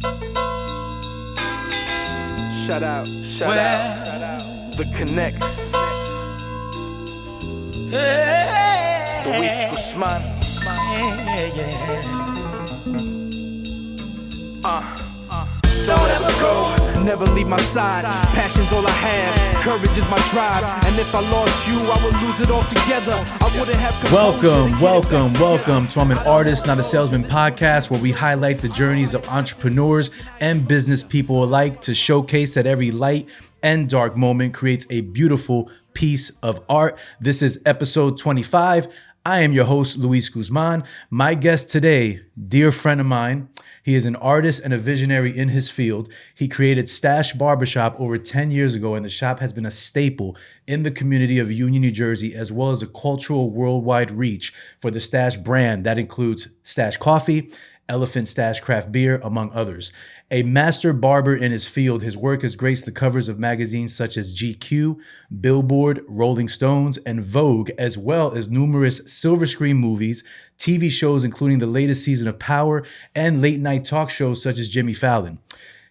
Shout out, shout out. The Connects. Luis Guzman. Don't ever go, never leave my side. Passion's all I have, courage is my drive. And if I lost you, I would lose it all together. I wouldn't have Welcome to I'm an Artist, Not a Salesman podcast, where we highlight the journeys of entrepreneurs and business people alike to showcase that every light and dark moment creates a beautiful piece of art. This is episode 25. I am your host, Luis Guzman. My guest today, dear friend of mine. He is an artist and a visionary in his field. He created Stash Barbershop over 10 years ago, and the shop has been a staple in the community of Union, New Jersey, as well as a cultural worldwide reach for the Stash brand. That includes Stash Coffee, Elephant Stash Craft Beer, among others. A master barber in his field, his work has graced the covers of magazines such as GQ, Billboard, Rolling Stones, and Vogue, as well as numerous silver screen movies, TV shows including the latest season of Power, and late night talk shows such as Jimmy Fallon.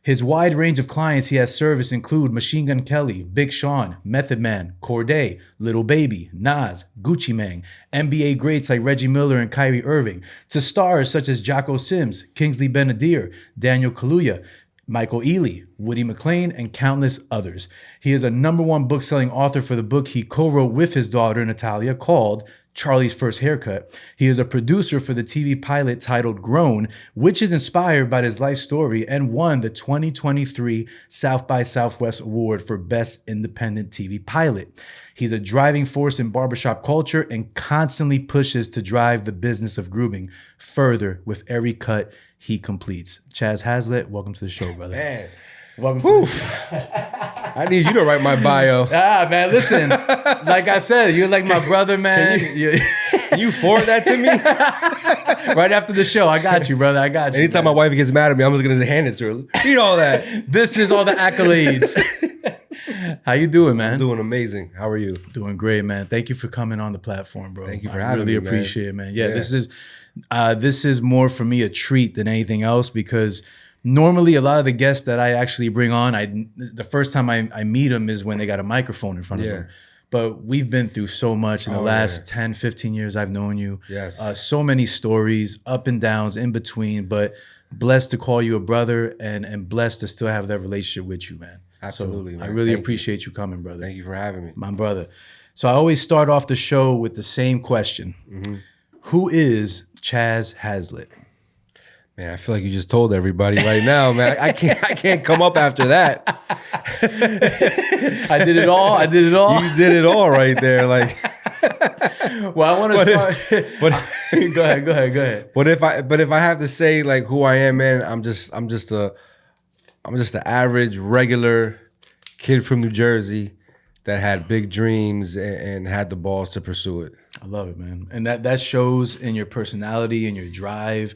His wide range of clients he has serviced include Machine Gun Kelly, Big Sean, Method Man, Corday, Little Baby, Nas, Gucci Mane, NBA greats like Reggie Miller and Kyrie Irving, to stars such as Jocko Sims, Kingsley Ben-Adir, Daniel Kaluuya, Michael Ealy, Woody McClain, and countless others. He is a #1 book-selling author for the book he co-wrote with his daughter, Natalia, called Charlie's First Haircut. He is a producer for the TV pilot titled Grown, which is inspired by his life story and won the 2023 South by Southwest Award for Best Independent TV Pilot. He's a driving force in barbershop culture and constantly pushes to drive the business of grooming further with every cut he completes. Chaz Haslett, welcome to the show, brother. Man. Welcome Whew. to I need you to write my bio. Man, listen, like I said, you're like my brother, man. Can you forward that to me? Right after the show, I got you, brother. I got you. Anytime man. my wife gets mad at me, I'm just gonna hand it to her. Read all that. This is all the accolades. How you doing, man? I'm doing amazing. How are you? Doing great, man. Thank you for coming on the platform, bro. Thank you for having me, I really appreciate it, man. Yeah, this is more for me a treat than anything else, because normally a lot of the guests that I actually bring on, the first time I meet them is when they got a microphone in front of them. But we've been through so much in the last 10, 15 years I've known you. Yes. So many stories, up and downs, in between, but blessed to call you a brother and blessed to still have that relationship with you, man. Absolutely, so man. I really Thank appreciate you coming, brother. Thank you for having me. My brother. So I always start off the show with the same question. Mm-hmm. Who is Chaz Haslett? Man, I feel like you just told everybody right now, man. I can't come up after that. I did it all. You did it all right there. Like, well, I want to start. But go ahead. But if I have to say like who I am, man, I'm just an average, regular kid from New Jersey that had big dreams and had the balls to pursue it. I love it, man. And that shows in your personality and your drive.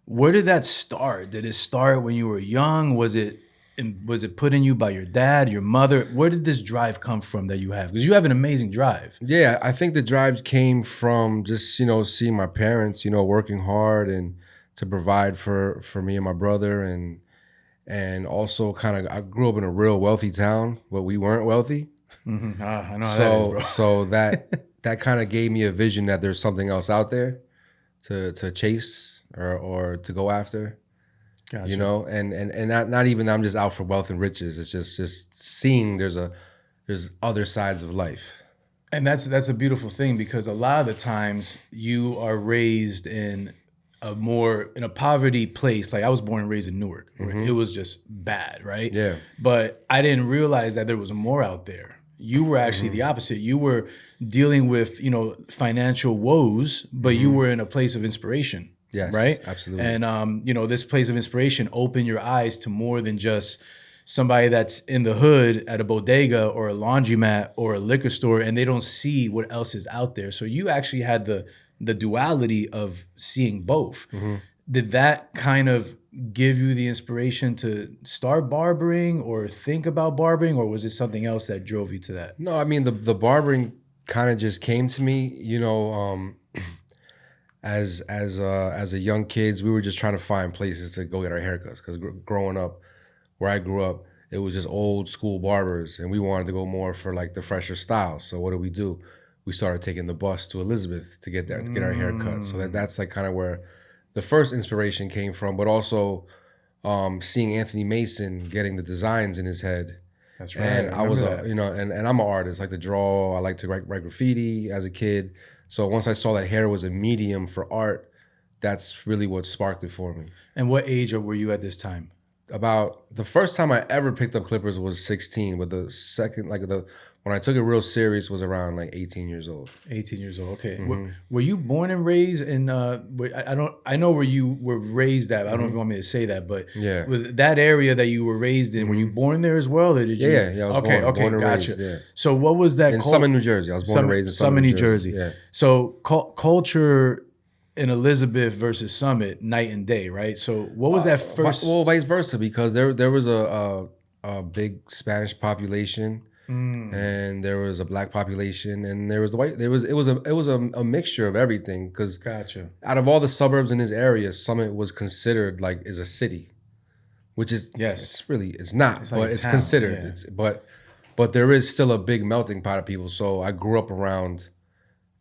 Where did that start? Did it start when you were young? Was it put in you by your dad, your mother? Where did this drive come from that you have? Because you have an amazing drive. Yeah, I think the drive came from just, seeing my parents, working hard and to provide for me and my brother, and also I grew up in a real wealthy town, but we weren't wealthy. Mm-hmm. I know how that is, bro. So that kind of gave me a vision that there's something else out there to chase or to go after. Gotcha. And not even I'm just out for wealth and riches. It's just seeing there's other sides of life. And that's a beautiful thing, because a lot of the times you are raised in a poverty place. Like I was born and raised in Newark, where it was just bad, right? Yeah. But I didn't realize that there was more out there. You were actually the opposite. You were dealing with, financial woes, but you were in a place of inspiration. Yes, right? Absolutely. And, this place of inspiration opened your eyes to more than just somebody that's in the hood at a bodega or a laundromat or a liquor store, and they don't see what else is out there. So you actually had the duality of seeing both. Mm-hmm. Did that kind of give you the inspiration to start barbering or think about barbering, or was it something else that drove you to that? No, I mean, the barbering kind of just came to me, as a young kids, we were just trying to find places to go get our haircuts. Because growing up, where I grew up, it was just old school barbers, and we wanted to go more for like the fresher style. So what do? We started taking the bus to Elizabeth to get there to get our haircuts. So that's like kind of where the first inspiration came from. But also seeing Anthony Mason getting the designs in his head. That's right. And I was, that. and I'm an artist. I like to draw. I like to write graffiti as a kid. So once I saw that hair was a medium for art, that's really what sparked it for me. And what age were you at this time? About the first time I ever picked up clippers was 16, but the second, when I took it real serious was around like 18 years old. 18 years old. Okay. Were you born and raised in? I know where you were raised at. I don't know if you want me to say that, but with that area that you were raised in, were you born there as well, or did you? Yeah. I was born and gotcha. Raised, yeah. So what was that? In Summit, New Jersey. I was born and raised in Summit, New Jersey. Yeah. So culture in Elizabeth versus Summit, night and day, right? So what was that first? Well, vice versa, because there was a big Spanish population, and there was a black population, and there was the white. It was a mixture of everything. Because out of all the suburbs in this area, Summit was considered like is a city, which is it's not, but it's considered. Yeah. But there is still a big melting pot of people. So I grew up around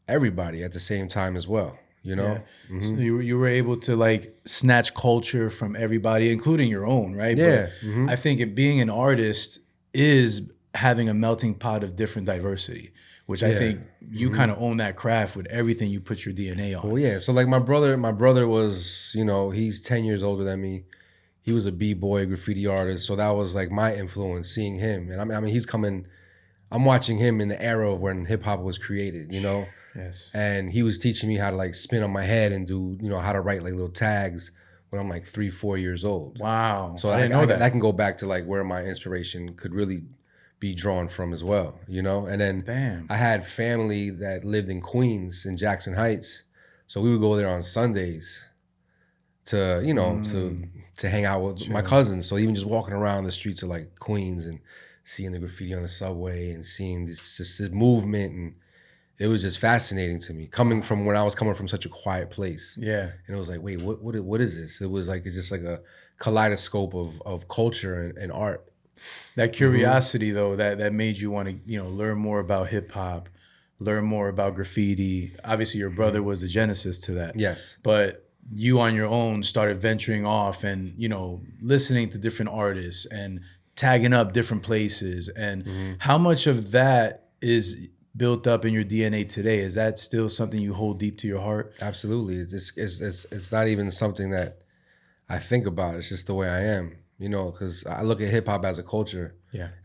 everybody at the same time as well. You know, so you were able to like snatch culture from everybody, including your own, right? Yeah. But I think being an artist is having a melting pot of different diversity, which I think you kind of own that craft with everything you put your DNA on. Well, yeah. So like my brother was, he's 10 years older than me. He was a b-boy graffiti artist, so that was like my influence, seeing him. And I mean, I'm watching him in the era of when hip hop was created, Yes. And he was teaching me how to like spin on my head and do, how to write like little tags when I'm like 3-4 years old. Wow. So I didn't know that. That can go back to like where my inspiration could really be drawn from as well, And then I had family that lived in Queens, in Jackson Heights. So we would go there on Sundays to, to hang out with my cousins. So even just walking around the streets of like Queens and seeing the graffiti on the subway and seeing this movement, and it was just fascinating to me, coming from such a quiet place. Yeah. And it was like, wait, what is this? It was like, it's just like a kaleidoscope of culture and art. That curiosity though, that made you want to, learn more about hip hop, learn more about graffiti. Obviously your brother was the genesis to that. Yes. But you on your own started venturing off and, listening to different artists and tagging up different places. And how much of that is built up in your DNA today? Is that still something you hold deep to your heart? Absolutely. It's not even something that I think about. It's just the way I am, because I look at hip hop as a culture,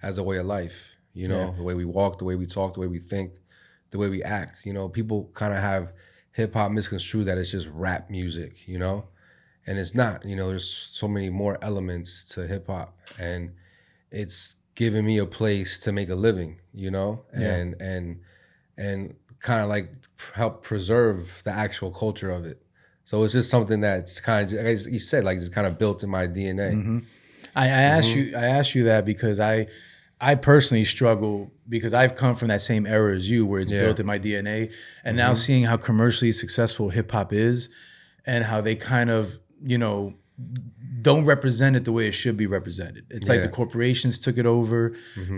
as a way of life, the way we walk, the way we talk, the way we think, the way we act. People kind of have hip hop misconstrued that it's just rap music, and it's not. There's so many more elements to hip hop, and it's given me a place to make a living, and kind of like help preserve the actual culture of it. So it's just something that's kind of, as you said, like just kind of built in my DNA. I asked you that because I personally struggle, because I've come from that same era as you, where it's built in my DNA, and now seeing how commercially successful hip hop is, and how they kind of don't represent it the way it should be represented. It's like the corporations took it over.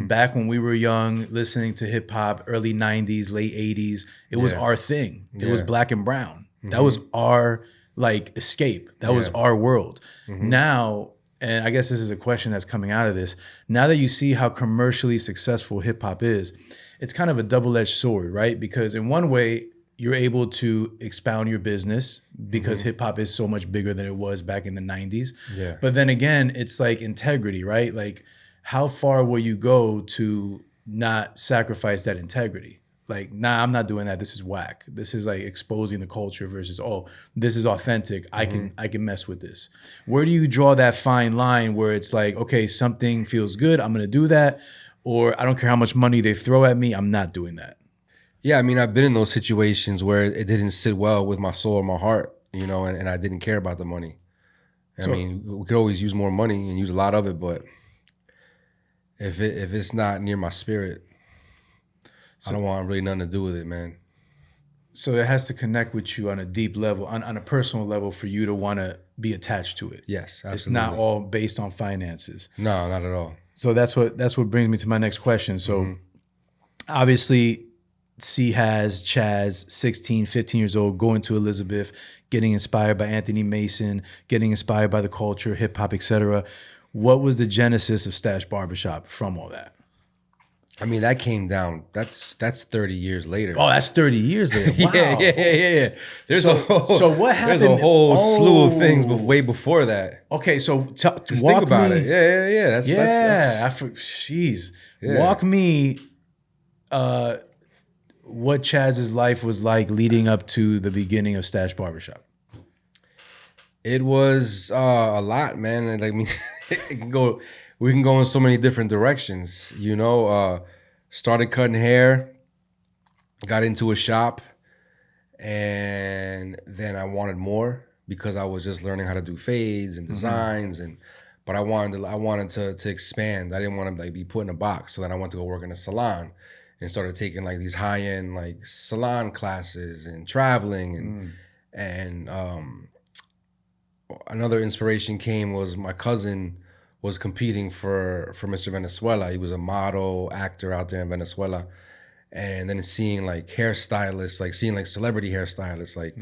Back when we were young, listening to hip hop, early 90s, late 80s, it was our thing. It was black and brown. That was our like escape. That was our world. Now, and I guess this is a question that's coming out of this, now that you see how commercially successful hip hop is, it's kind of a double-edged sword, right? Because in one way, you're able to expound your business because hip hop is so much bigger than it was back in the 90s. Yeah. But then again, it's like integrity, right? Like, how far will you go to not sacrifice that integrity? Like, nah, I'm not doing that. This is whack. This is like exposing the culture versus, oh, this is authentic. I can mess with this. Where do you draw that fine line where it's like, okay, something feels good, I'm gonna do that, or I don't care how much money they throw at me, I'm not doing that? Yeah, I mean, I've been in those situations where it didn't sit well with my soul or my heart, and I didn't care about the money. I mean, we could always use more money and use a lot of it, but if it's not near my spirit, I don't want really nothing to do with it, man. So it has to connect with you on a deep level, on a personal level, for you to want to be attached to it. Yes, absolutely. It's not all based on finances. No, not at all. So that's what brings me to my next question. So obviously, Chaz, 16, 15 years old, going to Elizabeth, getting inspired by Anthony Mason, getting inspired by the culture, hip hop, etc. What was the genesis of Stash Barbershop from all that? I mean, that came down. That's 30 years later. Oh, that's 30 years later. Wow. yeah. So what happened? There's a whole slew of things way before that. Okay, so Just think about it. Yeah. That's Jeez. Yeah. Walk me what Chaz's life was like leading up to the beginning of Stash Barbershop. It was a lot, man. And like, I mean, we can go in so many different directions, you know. Started cutting hair, got into a shop, and then I wanted more because I was just learning how to do fades and designs, but I wanted to expand. I didn't want to like be put in a box, so then I went to go work in a salon and started taking like these high-end like salon classes and traveling and another inspiration came was my cousin was competing for Mr. Venezuela. He was a model actor out there in Venezuela. And then seeing like hairstylists, like seeing like celebrity hairstylists, like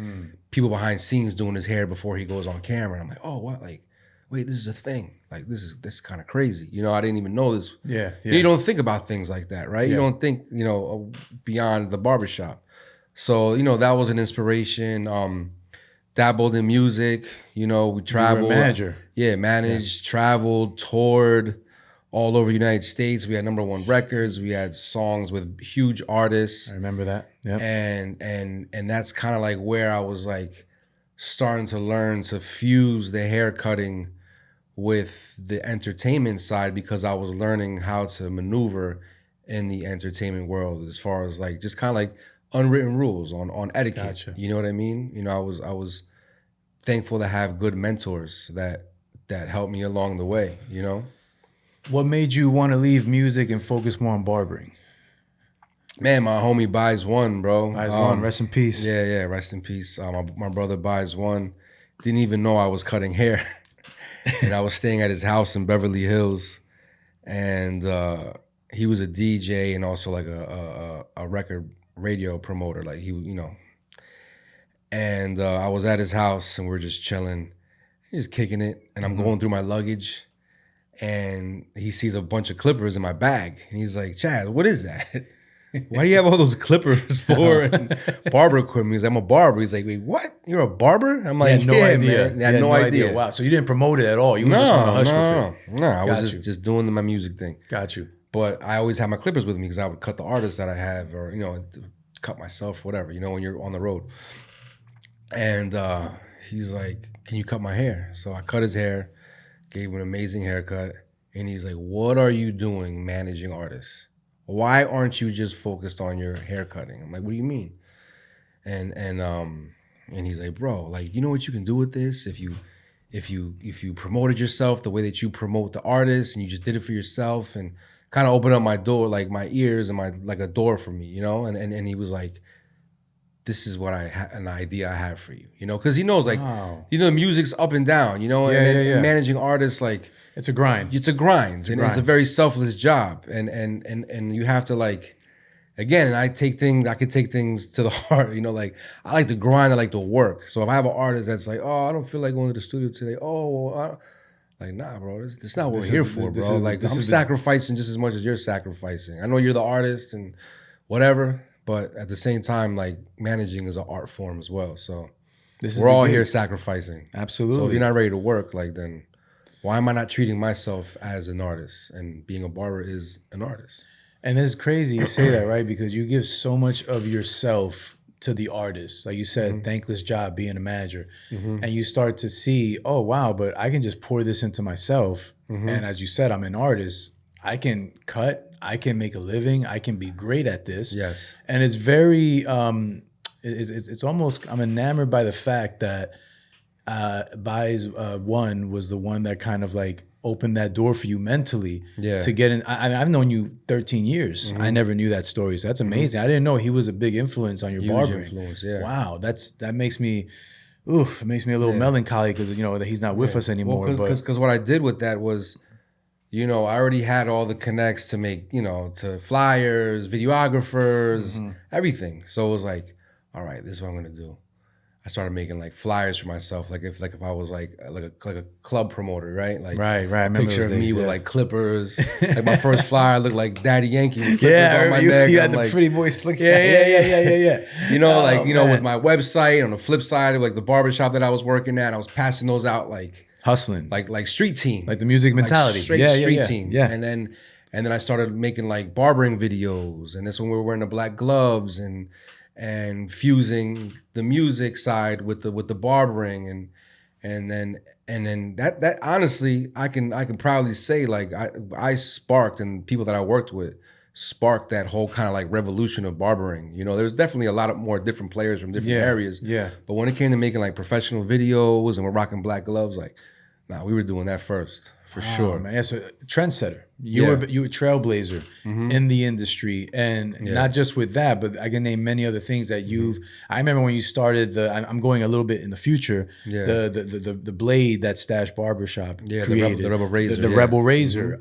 people behind scenes doing his hair before he goes on camera. And I'm like, oh, what? Like, wait, this is a thing. Like, this is kind of crazy. You know, I didn't even know this. Yeah. You don't think about things like that, right? Yeah. You don't think, you know, beyond the barbershop. So, you know, that was an inspiration. Dabbled in music, you know, we traveled. You were a manager. Yeah, managed, traveled, toured all over the United States. We had #1 records. We had songs with huge artists. I remember that. Yeah. And that's kind of like where I was like starting to learn to fuse the hair cutting with the entertainment side because I was learning how to maneuver in the entertainment world as far as like just kind of like unwritten rules on etiquette. Gotcha. You know what I mean? You know, I was thankful to have good mentors that helped me along the way, you know? What made you want to leave music and focus more on barbering? Man, my homie Buys One, bro. Buys One, rest in peace. Yeah, rest in peace. My brother Buys One. Didn't even know I was cutting hair. And I was staying at his house in Beverly Hills. And he was a DJ and also like a record radio promoter, like he, you know. And I was at his house and we're just chilling, just kicking it. And I'm going through my luggage and he sees a bunch of clippers in my bag. And he's like, Chaz, what is that? Why do you have all those clippers for? And barber equipment. He's like, I'm a barber. He's like, wait, what? You're a barber? I'm like, no idea. Man. I had no idea. Wow. So you didn't promote it at all. You were just on the hush for it. No, I was just doing my music thing. Got you. But I always have my clippers with me because I would cut the artists that I have or, you know, cut myself, whatever, you know, when you're on the road. And he's like, can you cut my hair? So I cut his hair, gave him an amazing haircut. And he's like, what are you doing managing artists? Why aren't you just focused on your hair cutting? I'm like, what do you mean? And he's like, bro, like, you know what you can do with this? If you promoted yourself the way that you promote the artist and you just did it for yourself and kind of opened up my door, like my ears and my like a door for me, you know? And he was like, this is what an idea I have for you, you know? Because he knows, like, you know, music's up and down, you know? And managing artists, like... It's a grind. It's a grind. It's a very selfless job. And you have to, like... Again, and I could take things to the heart, you know? Like, I like to grind, I like to work. So if I have an artist that's like, oh, I don't feel like going to the studio today. Oh, well, like, nah, bro, that's not what we're here for, bro. Like, I'm sacrificing just as much as you're sacrificing. I know you're the artist and whatever... But at the same time, like managing is an art form as well. So we're all here sacrificing. Absolutely. So if you're not ready to work, like then why am I not treating myself as an artist? And being a barber is an artist. And it's crazy you say that, right? Because you give so much of yourself to the artist. Like you said, thankless job being a manager. And you start to see, oh, wow, but I can just pour this into myself. And as you said, I'm an artist. I can cut. I can make a living. I can be great at this. Yes. And it's very, it's almost, I'm enamored by the fact that Buys One was the one that kind of like opened that door for you mentally to get in. I've known you 13 years. I never knew that story. So that's amazing. I didn't know he was a big influence on your barbering. Huge influence, yeah. Wow, that makes me, it makes me a little melancholy because that he's not with us anymore. Because what I did with that was, I already had all the connects to make, to flyers, videographers, everything. So it was like, all right, this is what I'm gonna do. I started making like flyers for myself, like if I was like a club promoter, right? Like right. I remember picture those of me days, with like clippers. Like my first flyer looked like Daddy Yankee with clippers I on my you, neck. You I'm had like, the pretty voice looking. Yeah. Man. With my website on the flip side of like the barbershop that I was working at, I was passing those out like hustling, like street team, like the music mentality, like street team. Yeah, and then I started making like barbering videos, and this when we were wearing the black gloves and fusing the music side with the barbering and then that honestly I can proudly say like I sparked, and people that I worked with sparked that whole kind of like revolution of barbering. There's definitely a lot of more different players from different areas. Yeah. But when it came to making like professional videos and we're rocking black gloves, like we were doing that first for sure. Man, yeah, so trendsetter. You were a trailblazer in the industry, and not just with that, but I can name many other things that you've. I remember when you started I'm going a little bit in the future. The blade that Stash Barbershop created, the Rebel Razor, the Rebel Razor,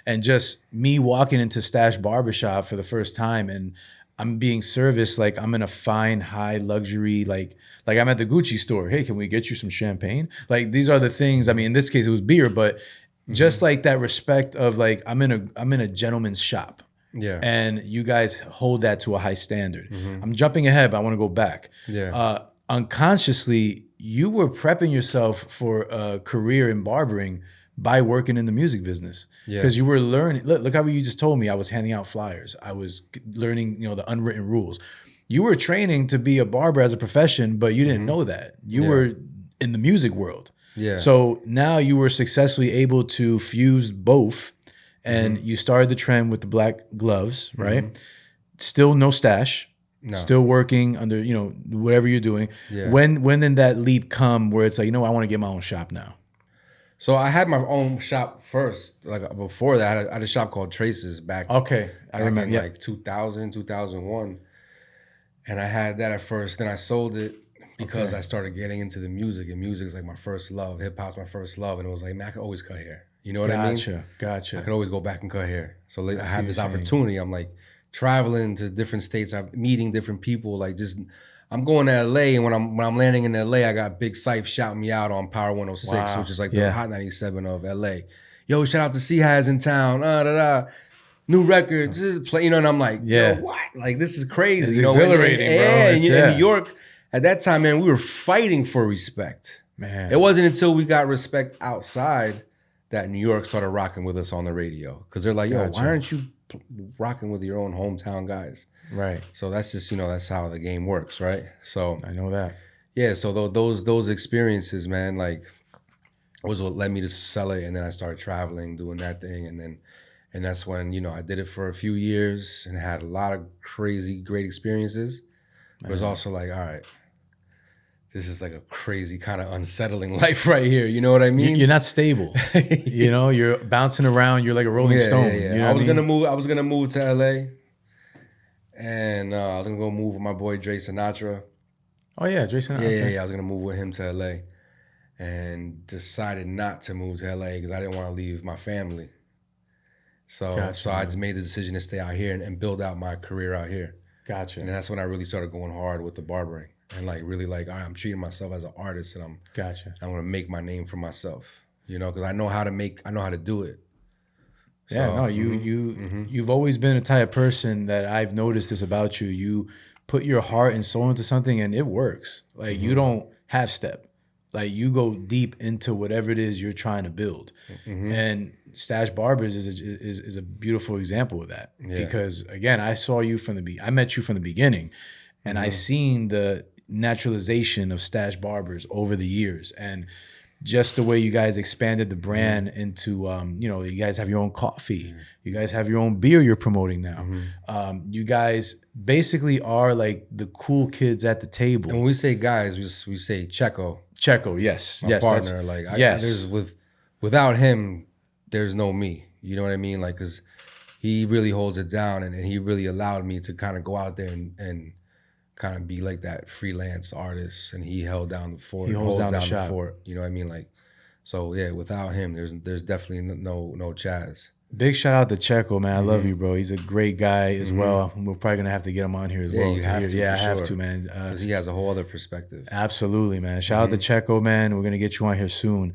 and just me walking into Stash Barbershop for the first time, and I'm being serviced like I'm in a fine, high luxury, like I'm at the Gucci store. Hey, can we get you some champagne? Like these are the things. I mean, in this case, it was beer, but just like that respect of like I'm in a gentleman's shop. Yeah. And you guys hold that to a high standard. I'm jumping ahead, but I want to go back. Yeah. Unconsciously, you were prepping yourself for a career in barbering by working in the music business, because you were learning. Look how you just told me. I was handing out flyers. I was learning, the unwritten rules. You were training to be a barber as a profession, but you didn't know that. You were in the music world. Yeah. So now you were successfully able to fuse both, and you started the trend with the black gloves, right? Still no stash. No. Still working under, whatever you're doing. Yeah. When did that leap come where it's like, I want to get my own shop now? So I had my own shop first. Like before that, I had a shop called Traces back. Okay, I remember. In like 2000, 2001. And I had that at first. Then I sold it because I started getting into the music. And music is like my first love. Hip hop's my first love. And it was like, man, I could always cut hair. You know what I mean? Gotcha. I could always go back and cut hair. So I had this opportunity. I'm like traveling to different states. I'm meeting different people. Like I'm going to LA, and when I'm landing in LA, I got Big Syph shouting me out on Power 106, which is like the Hot 97 of LA. Yo, shout out to Chaz in town. New records, play, and I'm like, yo, what? Like this is crazy. It's exhilarating, bro. And in New York, at that time, man, we were fighting for respect. Man, it wasn't until we got respect outside that New York started rocking with us on the radio, because they're like, yo, why aren't you rocking with your own hometown guys? Right. So that's just, that's how the game works, right? So I know that. Yeah, so those experiences, man, like was what led me to sell it, and then I started traveling, doing that thing, and that's when, I did it for a few years and had a lot of crazy, great experiences. But it was also like, all right, this is like a crazy kind of unsettling life right here. You know what I mean? You're not stable. You're bouncing around. You're like a rolling stone. Yeah. You know I was gonna move to LA. And I was gonna go move with my boy Dre Sinatra. Oh yeah, Dre Sinatra. Yeah. I was gonna move with him to LA, and decided not to move to LA because I didn't want to leave my family. So I just made the decision to stay out here and build out my career out here. Gotcha. And that's when I really started going hard with the barbering, and like really like, all right, I'm treating myself as an artist, and I'm gonna make my name for myself. Because I know how to do it. Yeah, so, you've always been a type of person that I've noticed this about you. You put your heart and soul into something, and it works. Like you don't half step. Like you go deep into whatever it is you're trying to build. And Stash Barbers is a beautiful example of that. Yeah. Because again, I met you from the beginning, and I seen the naturalization of Stash Barbers over the years, and just the way you guys expanded the brand into, you guys have your own coffee. You guys have your own beer you're promoting now. You guys basically are like the cool kids at the table. And when we say guys, we say Checo. Checo, yes. My partner. Like, without him, there's no me. You know what I mean? Like, because he really holds it down, and he really allowed me to kind of go out there and kind of be like that freelance artist, and he held down the fort. He holds down the shop. Fort. You know what I mean? Like, so yeah, without him, there's definitely no Chaz. Big shout out to Checo, man. I love you, bro. He's a great guy as well. We're probably gonna have to get him on here as well. You have to, I have sure. to, man. Because he has a whole other perspective. Absolutely, man. Shout out to Checo, man. We're gonna get you on here soon.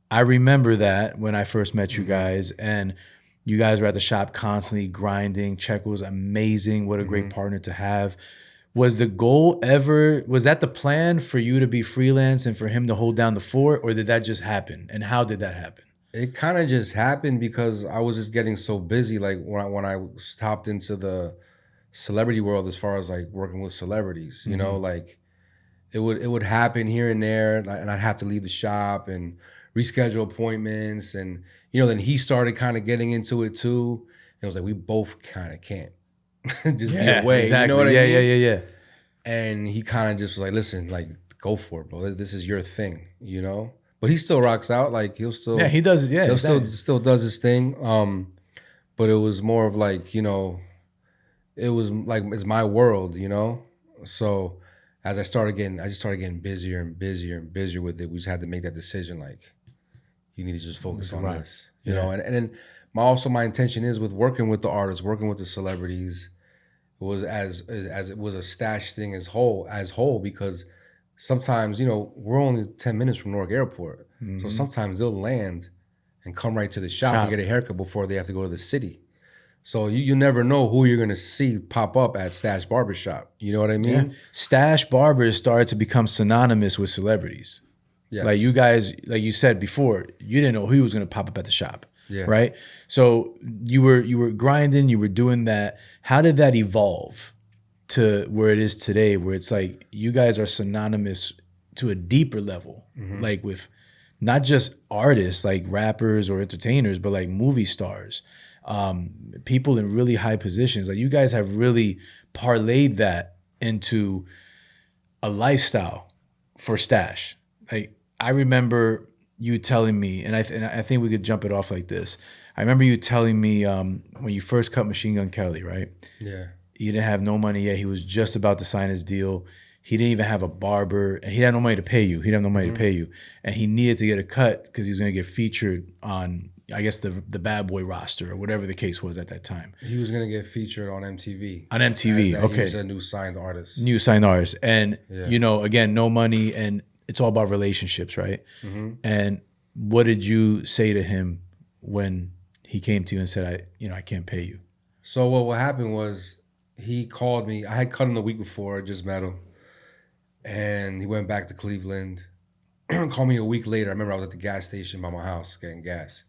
I remember that when I first met you guys, and you guys were at the shop constantly grinding. Checo was amazing. What a great partner to have. Was the goal ever, was that the plan for you to be freelance and for him to hold down the fort, or did that just happen? And how did that happen? It kind of just happened because I was just getting so busy. Like when I hopped into the celebrity world, as far as like working with celebrities, you know, like it would happen here and there, and I'd have to leave the shop and reschedule appointments, and then he started kind of getting into it too. And it was like we both kind of can't just be away. Exactly. You know what I mean? Yeah. And he kind of just was like, listen, like go for it, bro. This is your thing, But he still rocks out. Like he'll still he does. Yeah, he'll still does his thing. But it was more of like it was like it's my world, So as I just started getting busier and busier and busier with it. We just had to make that decision. Like you need to just focus on this, you know. And then my intention is with working with the artists, working with the celebrities, was as it was a Stash thing as whole because sometimes we're only 10 minutes from Newark Airport, so sometimes they'll land and come right to the shop and get a haircut before they have to go to the city. So you never know who you're gonna see pop up at Stash Barbershop. You know what I mean? Yeah. Stash barbers started to become synonymous with celebrities. Yes. Like you guys, like you said before, you didn't know who was gonna pop up at the shop. Yeah. Right. So you were grinding, you were doing that. How did that evolve to where it is today, where it's like you guys are synonymous to a deeper level, like with not just artists like rappers or entertainers, but like movie stars, people in really high positions. Like you guys have really parlayed that into a lifestyle for Stash. Like I remember you telling me, and I think we could jump it off like this. I remember you telling me when you first cut Machine Gun Kelly, right? Yeah. He didn't have no money yet. He was just about to sign his deal. He didn't even have a barber, and he had no money to pay you. He didn't have no money to pay you, and he needed to get a cut because he was going to get featured on, I guess, the Bad Boy roster or whatever the case was at that time. He was going to get featured on MTV. On MTV, okay. He was a new signed artist. And again, no money, and it's all about relationships, right? And what did you say to him when he came to you and said, I can't pay you? So what happened was he called me. I had cut him the week before. I just met him. And he went back to Cleveland. Called me a week later. I remember I was at the gas station by my house getting gas.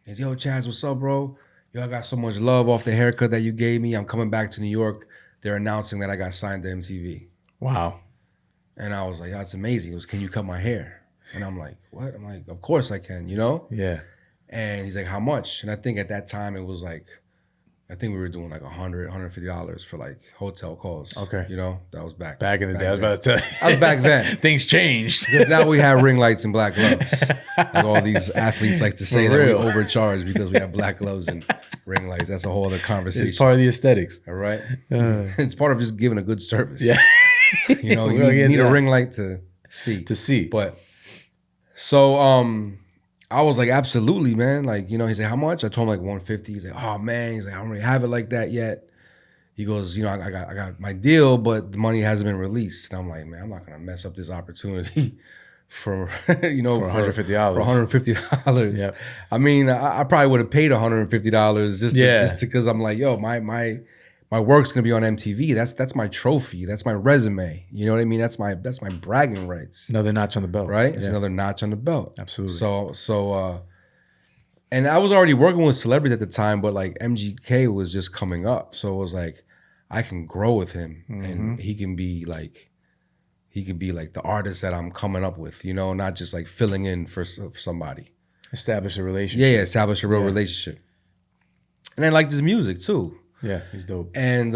He's, yo, Chaz, what's up, bro? Yo, I got so much love off the haircut that you gave me. I'm coming back to New York. They're announcing that I got signed to MTV. Wow. And I was like, that's amazing. He goes, can you cut my hair? And I'm like, what? I'm like, of course I can, Yeah. And he's like, how much? And I think at that time it was like, I think we were doing like $100, $150 for like hotel calls. Okay. That was back in the day. I was about to tell you. I was back then. Things changed. Because now we have ring lights and black gloves. Like all these athletes like to say that we overcharge because we have black gloves and ring lights. That's a whole other conversation. It's part of the aesthetics. All right? It's part of just giving a good service. Yeah. You need a ring light to see. But so I was like, absolutely, man. Like, he's like, how much? I told him like 150. He's like, oh man. He's like, I don't really have it like that yet. He goes, I got my deal, but the money hasn't been released. And I'm like, man, I'm not gonna mess up this opportunity for for $150. For $150. Yep. I mean, I probably would have paid $150 just because I'm like, yo, my work's gonna be on MTV. That's my trophy. That's my resume. You know what I mean? That's my bragging rights. Another notch on the belt. Right? It's another notch on the belt. Absolutely. So and I was already working with celebrities at the time, but like MGK was just coming up. So it was like I can grow with him and he can be like the artist that I'm coming up with, not just like filling in for somebody. Establish a relationship. Yeah, establish a real relationship. And I liked his music too. Yeah, he's dope. And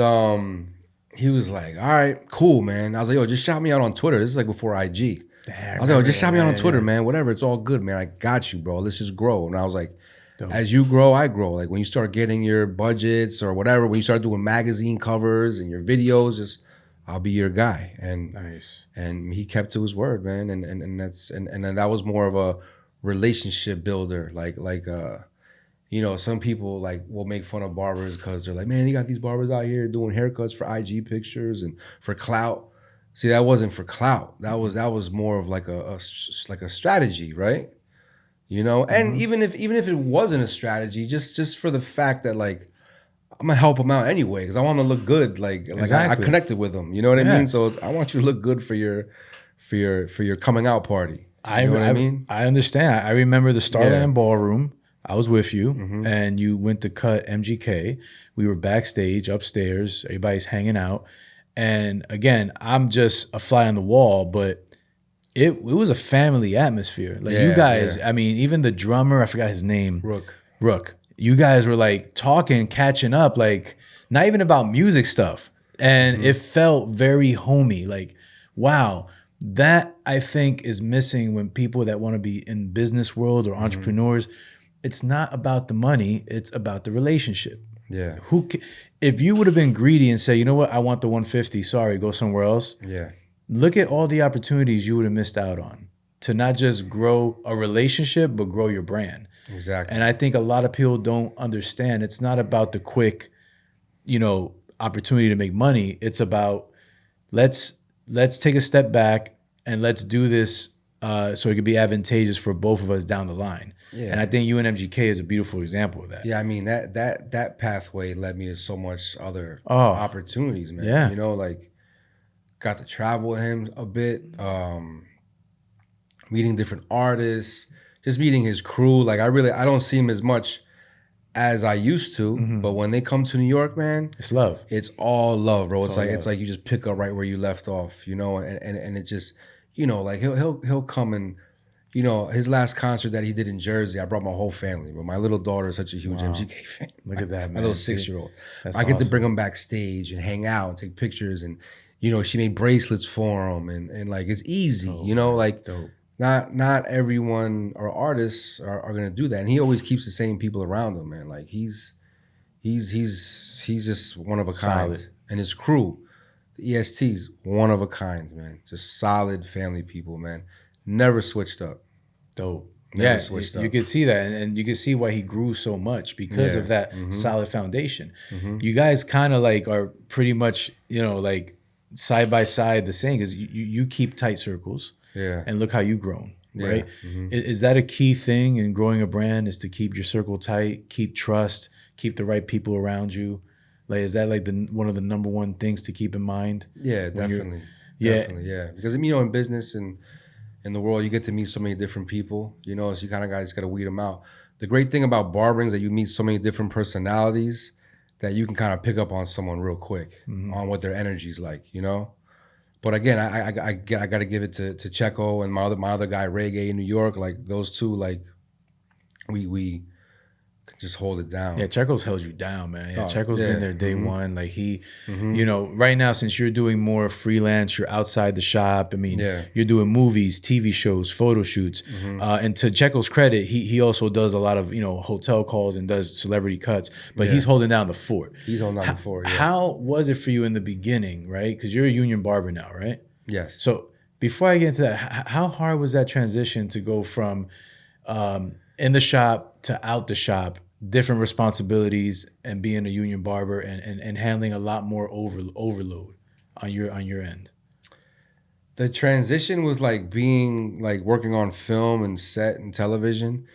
he was like, all right, cool, man. I was like, yo, just shout me out on Twitter. This is like before IG. I was like, oh, just shout me out on Twitter, man. Whatever, it's all good, man. I got you, bro. Let's just grow. And I was like, as you grow, I grow. Like when you start getting your budgets or whatever, when you start doing magazine covers and your videos, just I'll be your guy. And nice. And he kept to his word, man. And then that was more of a relationship builder. Like you know, some people like will make fun of barbers because they're like, man, you got these barbers out here doing haircuts for IG pictures and for clout. See, that wasn't for clout. That was more of like a strategy, right? You know, and even if it wasn't a strategy, just for the fact that like I'm gonna help him out anyway because I want to look good. Like I connected with him. You know what I mean? So I want you to look good for your coming out party. You know what I mean? I understand. I remember the Starland Ballroom. I was with you, and you went to cut MGK. We were backstage, upstairs. Everybody's hanging out. And again, I'm just a fly on the wall, but it was a family atmosphere. Like you guys, I mean, even the drummer, I forgot his name. Rook. You guys were like talking, catching up, like not even about music stuff. And it felt very homey. Like, wow, that I think is missing when people that want to be in business world or entrepreneurs, it's not about the money, it's about the relationship. Yeah. If you would have been greedy and say, you know what, I want the 150, sorry, go somewhere else. Yeah. Look at all the opportunities you would have missed out on to not just grow a relationship, but grow your brand. Exactly. And I think a lot of people don't understand. It's not about the quick, you know, opportunity to make money. It's about let's take a step back and let's do this so it could be advantageous for both of us down the line. Yeah. And I think UNMGK is a beautiful example of that. Yeah, I mean that pathway led me to so much other opportunities, man. Yeah. You know, like got to travel with him a bit, meeting different artists, just meeting his crew. Like I don't see him as much as I used to, but when they come to New York, man, it's love. It's all love, bro. It's like you just pick up right where you left off, you know, and it just, you know, like he'll come and, you know, his last concert that he did in Jersey, I brought my whole family, but my little daughter is such a huge MGK fan. Look at that, man. My little 6-year-old. That's I get to bring him backstage and hang out and take pictures, and you know, she made bracelets for him, and like it's easy, you know, like dope. Not everyone or artists are gonna do that, and he always keeps the same people around him, man. Like he's just one of a kind, and his crew, the ESTs, one of a kind, man. Just solid family people, man. Never switched up. Dope. Never switched up. You could see that, and you could see why he grew so much because of that solid foundation. You guys kind of like are pretty much, you know, like side by side the same because you keep tight circles. Yeah. And look how you've grown, right? Is that a key thing in growing a brand? Is to keep your circle tight, keep trust, keep the right people around you? Like, is that like one of the number one things to keep in mind? Yeah, definitely. Definitely, yeah. Because, you know, in business and in the world, you get to meet so many different people, you know, so you kind of guys got to weed them out. The great thing about barbering is that you meet so many different personalities that you can kind of pick up on someone real quick on what their energy's like, you know? But again, I got to give it to Checo and my other guy, Reggae in New York. Like those two, like we just hold it down. Yeah, Checo's held you down, man. Yeah, Checo's been there day one. Like he, you know, right now since you're doing more freelance, you're outside the shop. I mean, you're doing movies, TV shows, photo shoots. And to Checo's credit, he also does a lot of, you know, hotel calls and does celebrity cuts. But he's holding down the fort. He's holding down the fort. Yeah. How was it for you in the beginning, right? Because you're a union barber now, right? Yes. So before I get into that, how hard was that transition to go from in the shop to out the shop, different responsibilities, and being a union barber and handling a lot more overload on your end? The transition was like being like working on film and set and television.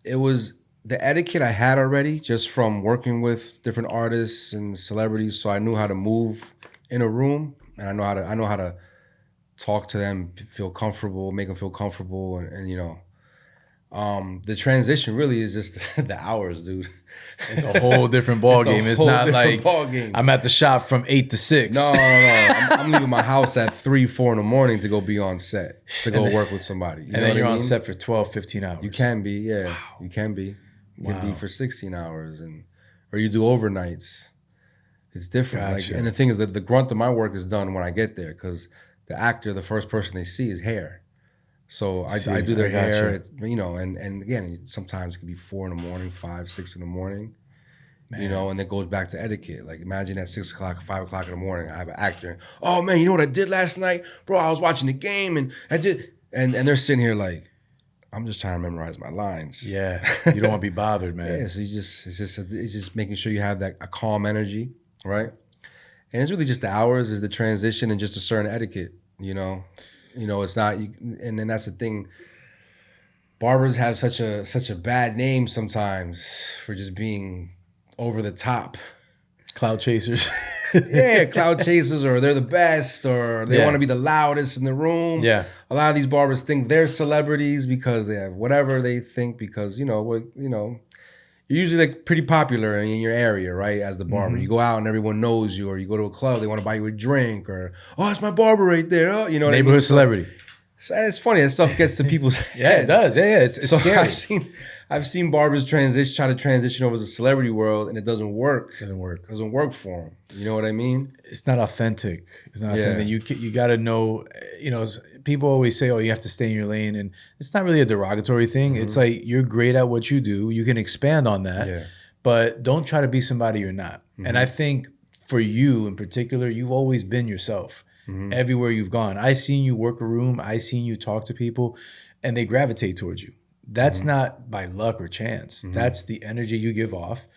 It was the etiquette I had already just from working with different artists and celebrities, so I knew how to move in a room, and I know how to talk to them, feel comfortable, make them feel comfortable, and you know. The transition really is just the hours, dude. It's a whole different ball game. It's not like I'm at the shop from 8 to 6. No. I'm leaving my house at 3, 4 in the morning to go be on set, to go work with somebody. And then you're on set for 12, 15 hours. You can be, yeah. Wow. You can be. You can be for 16 hours, or you do overnights. It's different. Gotcha. Like, and the thing is that the grunt of my work is done when I get there, because the actor, the first person they see is hair. So I do their hair, it's, you know, and again, sometimes it can be 4 a.m, 5, 6 a.m, you know, and it goes back to etiquette. Like imagine at 6 o'clock, 5 o'clock in the morning, I have an actor. Oh man, you know what I did last night? Bro, I was watching the game and I did, and they're sitting here like, I'm just trying to memorize my lines. Yeah, you don't want to be bothered, man. Yeah, so it's just making sure you have a calm energy, right? And it's really just the hours, is the transition, and just a certain etiquette, you know. It's not, and then that's the thing. Barbers have such a bad name sometimes for just being over the top. Cloud chasers. Yeah, cloud chasers, or they're the best, or they want to be the loudest in the room. Yeah. A lot of these barbers think they're celebrities because they have whatever they think, because, you're usually like pretty popular in your area, right? As the barber, you go out and everyone knows you, or you go to a club, they want to buy you a drink, or it's my barber right there. Oh, you know, neighborhood celebrity. So it's funny, that stuff gets to people's heads. Yeah, it does. Yeah, it's so scary. I've seen barbers try to transition over to the celebrity world, and it doesn't work. It doesn't work. It doesn't work for them. You know what I mean? It's not authentic. It's not authentic. You got to know. People always say, "Oh, you have to stay in your lane," and it's not really a derogatory thing. It's like, you're great at what you do. You can expand on that, but don't try to be somebody you're not. And I think for you in particular, you've always been yourself. Everywhere you've gone, I seen you work a room. I seen you talk to people, and they gravitate towards you. That's not by luck or chance. That's the energy you give off.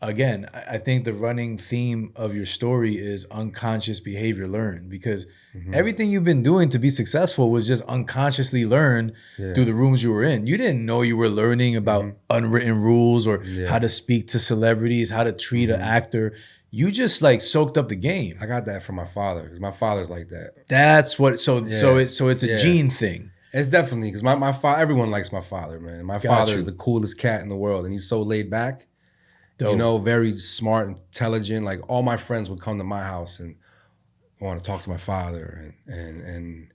Again, I think the running theme of your story is unconscious behavior learned, because everything you've been doing to be successful was just unconsciously learned through the rooms you were in. You didn't know you were learning about unwritten rules, or how to speak to celebrities, how to treat an actor. You just like soaked up the game. I got that from my father, because my father's like that. That's what. So it's a gene thing. It's definitely, because my father, everyone likes my father, man. My father is the coolest cat in the world, and he's so laid back. Dope. Very smart, intelligent. Like, all my friends would come to my house and want to talk to my father and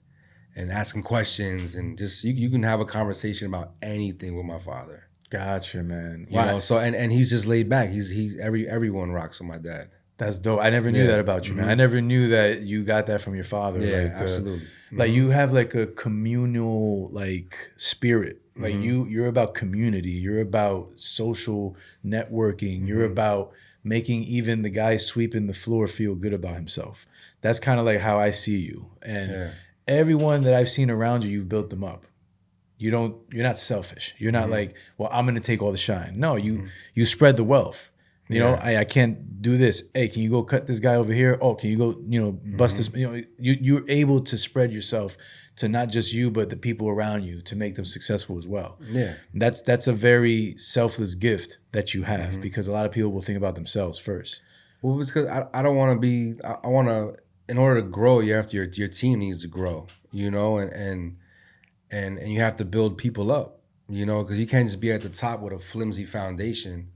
ask him questions, and just you can have a conversation about anything with my father. Gotcha, man. You know, so and he's just laid back. Everyone rocks with my dad. That's dope. I never knew that about you, man. I never knew that you got that from your father. Yeah, absolutely. Like, you have like a communal like spirit. Like you're about community. You're about social networking. You're about making even the guy sweeping the floor feel good about himself. That's kind of like how I see you. And everyone that I've seen around you, you've built them up. You're not selfish. You're not like, well, I'm going to take all the shine. No, you spread the wealth. You know, I can't do this. Hey, can you go cut this guy over here? Oh, can you go, bust this? You're able to spread yourself to not just you, but the people around you, to make them successful as well. Yeah. That's a very selfless gift that you have, because a lot of people will think about themselves first. Well, it's because I don't want to be, I want to, in order to grow, your team needs to grow, and you have to build people up, because you can't just be at the top with a flimsy foundation.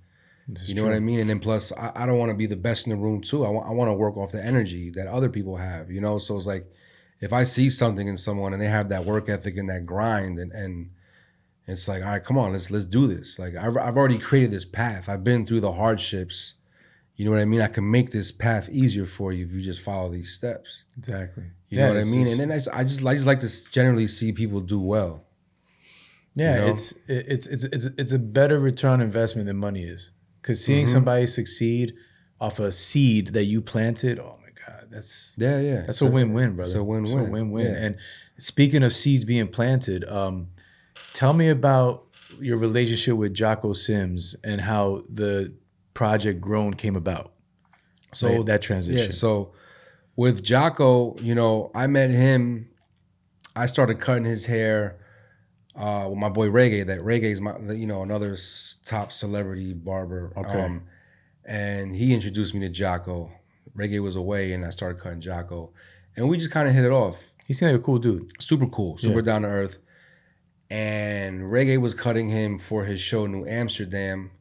You know what I mean? And then plus, I don't want to be the best in the room too. I want to work off the energy that other people have, So it's like, if I see something in someone and they have that work ethic and that grind, and it's like, all right, come on, let's do this. Like, I've already created this path. I've been through the hardships. You know what I mean? I can make this path easier for you if you just follow these steps. Exactly. You know what I mean? And then I just like to generally see people do well. Yeah, it's a better return on investment than money is. Because seeing somebody succeed off a seed that you planted, oh my God, that's a win-win, brother. It's a win-win. It's a win-win. Yeah. And speaking of seeds being planted, tell me about your relationship with Jocko Sims and how the project Grown came about. So that transition. Yeah. So with Jocko, I met him. I started cutting his hair with my boy Reggae. That Reggae's another top celebrity barber. Okay. And he introduced me to Jocko. Reggae was away, and I started cutting Jocko, and we just kind of hit it off. He seemed like a cool dude. Super cool, super down to earth. And Reggae was cutting him for his show New Amsterdam,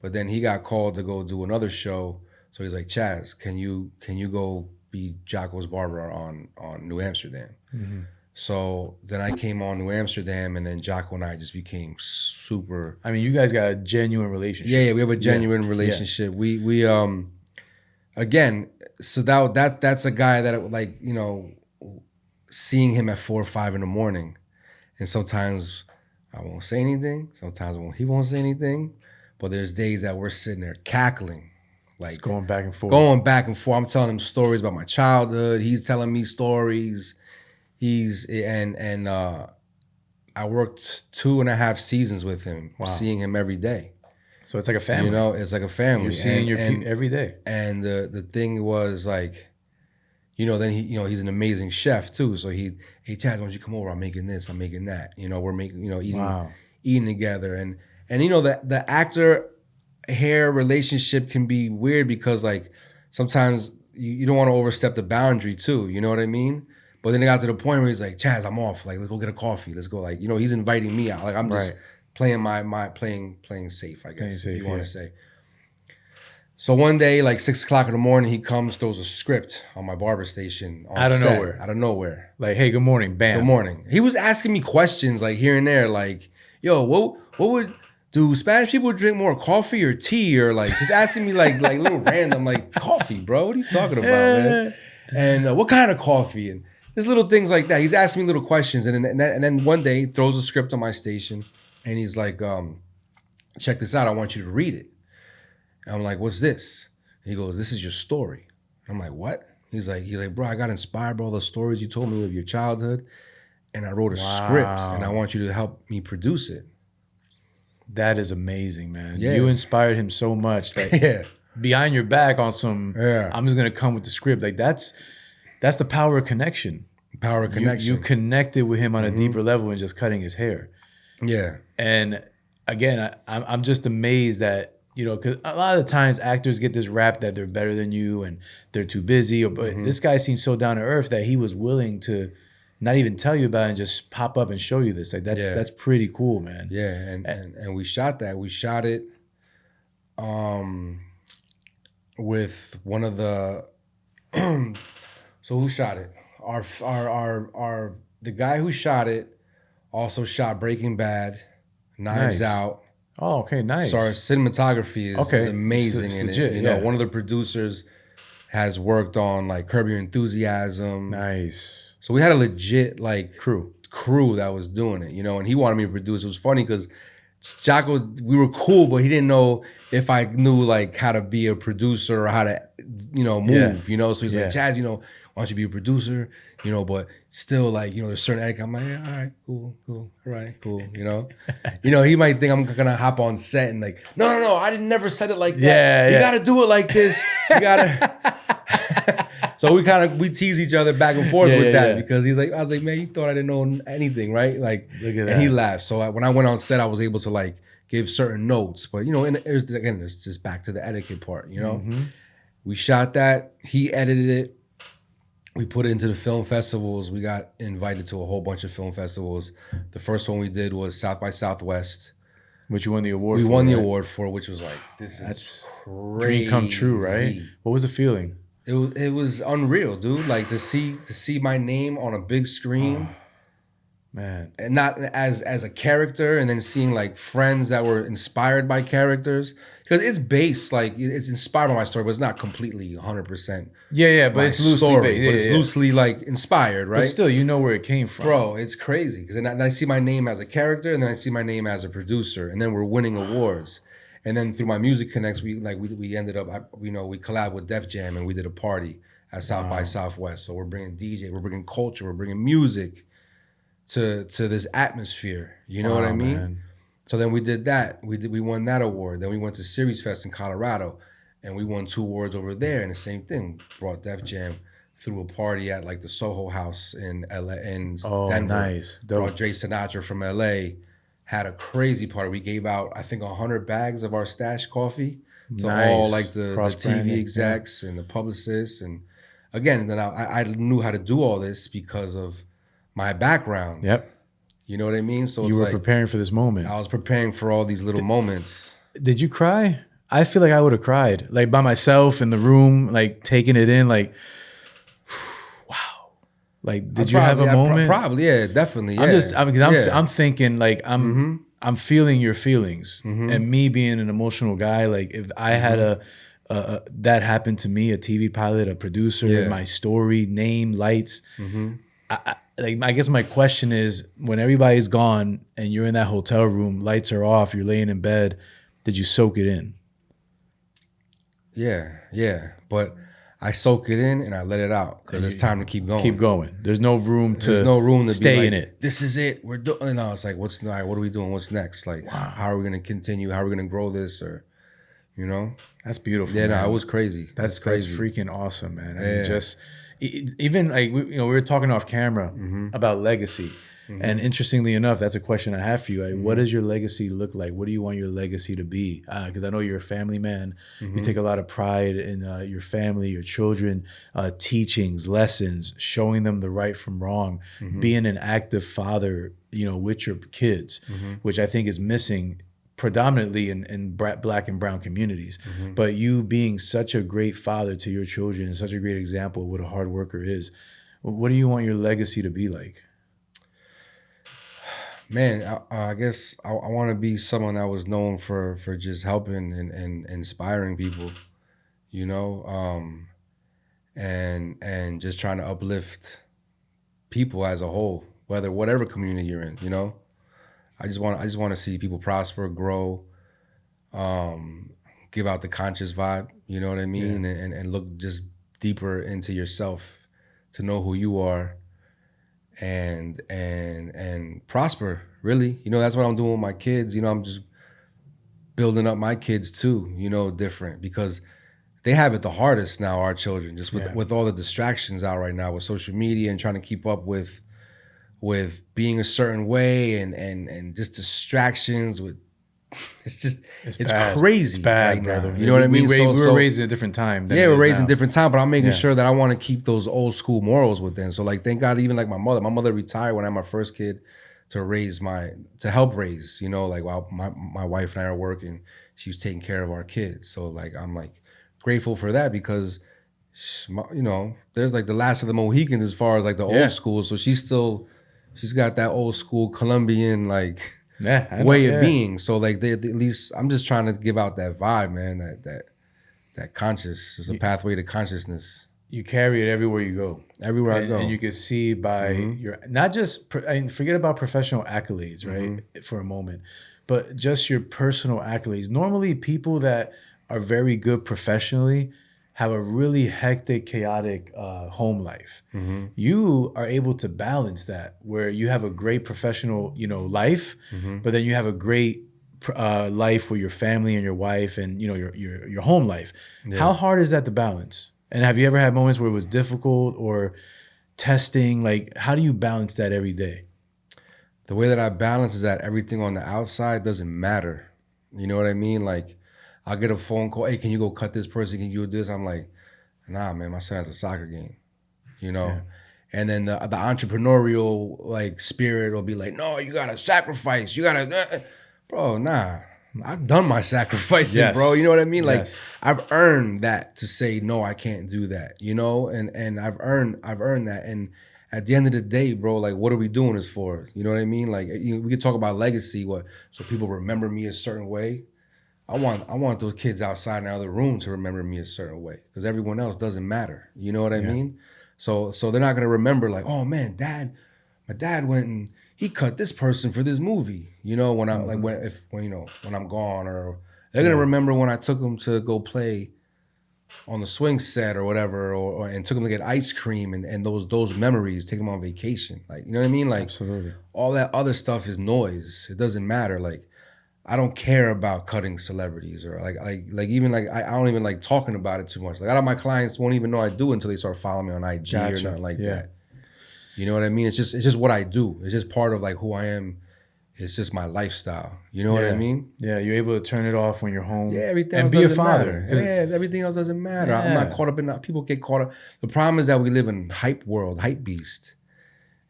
but then he got called to go do another show. So he's like, Chaz, can you go be Jocko's barber on New Amsterdam? So then I came on New Amsterdam, and then Jocko and I just became super. I mean, you guys got a genuine relationship. Yeah, we have a genuine relationship. We again, so that's a guy that seeing him at 4 or 5 in the morning. And sometimes I won't say anything. Sometimes he won't say anything. But there's days that we're sitting there cackling. Like it's going back and forth. Going back and forth. I'm telling him stories about my childhood. He's telling me stories. I worked 2.5 seasons with him, seeing him every day. So it's like a family. You know, it's like a family. You're seeing your people every day. And the thing was like, you know, then he's an amazing chef too. So hey Chaz, why don't you come over? I'm making this, I'm making that. You know, we're making, you know, eating together. And you know, the actor hair relationship can be weird because like sometimes you don't want to overstep the boundary too. You know what I mean? But then it got to the point where he's like, Chaz, I'm off. Like, let's go get a coffee. Let's go. Like, you know, he's inviting me out. Like, I'm just playing playing safe, I guess, if you want to say. So one day, like 6 o'clock in the morning, he comes, throws a script on my barber station. Out of nowhere. Out of nowhere. Like, hey, good morning, bam. Good morning. He was asking me questions like here and there, like, yo, what do Spanish people drink more coffee or tea? Or like just asking me like little random, like, coffee, bro. What are you talking about, man? And what kind of coffee? And there's little things like that. He's asking me little questions. And then one day he throws a script on my station and he's like, check this out. I want you to read it. And I'm like, what's this? And he goes, this is your story. I'm like, what? He's like, bro, I got inspired by all the stories you told me of your childhood. And I wrote a script and I want you to help me produce it. That is amazing, man. Yes. You inspired him so much that behind your back on some, I'm just going to come with the script. Like that's the power of connection. Power of connection. You connected with him on a deeper level and just cutting his hair. Yeah. And again, I'm just amazed that, you know, because a lot of the times actors get this rap that they're better than you and they're too busy. But this guy seems so down to earth that he was willing to not even tell you about it and just pop up and show you this. Like that's pretty cool, man. Yeah, and we shot that. We shot it with one of the so who shot it? Our the guy who shot it also shot Breaking Bad, Knives Out. Oh, okay, nice. So our cinematography is amazing it's in legit, it. You know, one of the producers has worked on like Curb Your Enthusiasm. Nice. So we had a legit like crew that was doing it, you know, and he wanted me to produce. It was funny because Jocko, we were cool, but he didn't know if I knew like how to be a producer or how to, you know, move, you know. So he's like, Chaz, you know, why don't you be a producer, you know, but still like, you know, there's certain etiquette. I'm like, yeah, all right, cool, all right, cool, you know. You know, he might think I'm gonna hop on set and like, no, I never said it like that. You gotta do it like this. You gotta. So we tease each other back and forth with that because he's like, I was like, man, you thought I didn't know anything, right? Like, look at that. And he laughed. So when I went on set, I was able to like give certain notes, but you know, and it's just back to the etiquette part, you know. We shot that. He edited it. We put it into the film festivals. We got invited to a whole bunch of film festivals. The first one we did was South by Southwest. Which you won the award for. We won the award for, which was like, that's crazy. Dream come true, right? What was the feeling? It was unreal, dude. Like to see my name on a big screen. Man. And not as a character, and then seeing like friends that were inspired by characters. Because it's based, like, it's inspired by my story, but it's not completely 100%. Yeah, but it's loosely based. But it's loosely, like, inspired, right? But still, you know where it came from. Bro, it's crazy. Because then I see my name as a character, and then I see my name as a producer, and then we're winning awards. And then through my Music Connects, we ended up, we collabed with Def Jam, and we did a party at South by Southwest. So we're bringing DJ, we're bringing culture, we're bringing music to this atmosphere. You know what I mean? Man. So then we did that. We won that award. Then we went to Series Fest in Colorado, and we won 2 awards over there. And the same thing, brought Def Jam through a party at like the Soho House in LA, in Denver. Nice. Dope. Brought Dre Sinatra from LA. Had a crazy party. We gave out, I think, 100 bags of our Stash coffee to all like the TV execs and the publicists. And again, then I knew how to do all this because of my background. Yep. You know what I mean? So you were preparing for this moment. I was preparing for all these little moments. Did you cry? I feel like I would have cried, like by myself in the room, like taking it in, like, wow. Like, did you have a moment? Probably, yeah, definitely. Yeah. I'm thinking like I'm feeling your feelings, and me being an emotional guy. Like if I had that happened to me, a TV pilot, a producer, my story, name, lights. I guess my question is, when everybody's gone and you're in that hotel room, lights are off, you're laying in bed, did you soak it in? Yeah. But I soak it in and I let it out because it's time to keep going. Keep going. There's no room to be stay like, in it. This is it. We're doing. No, it's like, what are we doing? What's next? Like, how are we going to continue? How are we going to grow this? Or, That's beautiful. Yeah, man. no, it was crazy. That's crazy. That's freaking awesome, man. I mean, just even like we were talking off camera about legacy. And interestingly enough, that's a question I have for you. Like, what does your legacy look like? What do you want your legacy to be? Because I know you're a family man. You take a lot of pride in your family, your children, teachings, lessons, showing them the right from wrong, being an active father, with your kids, which I think is missing predominantly in Black and brown communities. But you being such a great father to your children and such a great example of what a hard worker is. What do you want your legacy to be like? Man, I guess I want to be someone that was known for just helping and inspiring people, and just trying to uplift people as a whole, whatever community you're in, I just want to see people prosper, grow, give out the conscious vibe, you know what I mean, and look just deeper into yourself to know who you are. And prosper, really. That's what I'm doing with my kids. I'm just building up my kids too, different, because they have it the hardest now, our children, just with all the distractions out right now with social media and trying to keep up with being a certain way and just distractions with it's crazy. It's bad, right brother. Now. You know what I mean? We were raised in a different time. We're raised in a different time, but I'm making sure that I want to keep those old school morals with them. So like, thank God, even like my mother retired when I had my first kid to help raise, like while my wife and I are working, she was taking care of our kids. So like, I'm like grateful for that because, there's like the last of the Mohicans as far as like the old school. So she's got that old school Colombian, like, way of being. So like at least I'm just trying to give out that vibe, man, that conscious is a pathway to consciousness. You carry it everywhere you go. Everywhere I go. And you can see by your, not just, forget about professional accolades, right, for a moment, but just your personal accolades. Normally people that are very good professionally have a really hectic, chaotic home life. You are able to balance that where you have a great professional, life, but then you have a great life with your family and your wife and, your home life. Yeah. How hard is that to balance? And have you ever had moments where it was difficult or testing? Like, how do you balance that every day? The way that I balance is that everything on the outside doesn't matter. You know what I mean? Like, I'll get a phone call, hey, can you go cut this person? Can you do this? I'm like, nah, man, my son has a soccer game, Yeah. And then the entrepreneurial like spirit will be like, no, you gotta sacrifice. You gotta, bro, nah. I've done my sacrificing, bro. You know what I mean? Like, I've earned that to say, no, I can't do that, And I've earned that. And at the end of the day, bro, like, what are we doing this for? You know what I mean? Like, we could talk about legacy, so people remember me a certain way. I want those kids outside in the other room to remember me a certain way because everyone else doesn't matter. You know what I mean? So they're not gonna remember like, oh man, my dad went and he cut this person for this movie. When I'm like when I'm gone, or they're gonna remember when I took them to go play on the swing set or whatever, or and took them to get ice cream and those memories, take them on vacation. Like, you know what I mean? Like, absolutely. All that other stuff is noise. It doesn't matter. Like, I don't care about cutting celebrities or like even like I don't even like talking about it too much. Like, a lot of my clients won't even know I do until they start following me on IG or nothing like that. You know what I mean? It's just what I do. It's just part of like who I am. It's just my lifestyle. You know what I mean? Yeah, you're able to turn it off when you're home. Yeah, everything and else be doesn't a father. Matter. Yeah, everything else doesn't matter. I'm not caught up in that. People get caught up. The problem is that we live in hype world, hype beast.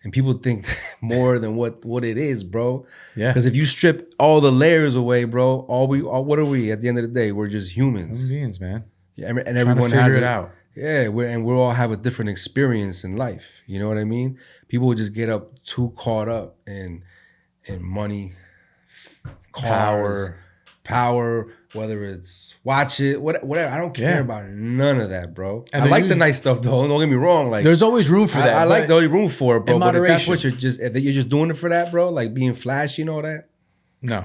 And people think more than what it is, bro. Yeah. Because if you strip all the layers away, bro, what are we at the end of the day? We're just humans. Human beings, man. Yeah, and everyone has it out. Yeah, we all have a different experience in life. You know what I mean? People just get up too caught up in money, cars, power, whether it's watch it, whatever. I don't care about none of that, bro. And I like the nice stuff though. Don't get me wrong. Like there's always room for that. I like the room for it, bro. But if that's what if you're just doing it for that, bro, like being flashy and all that. No.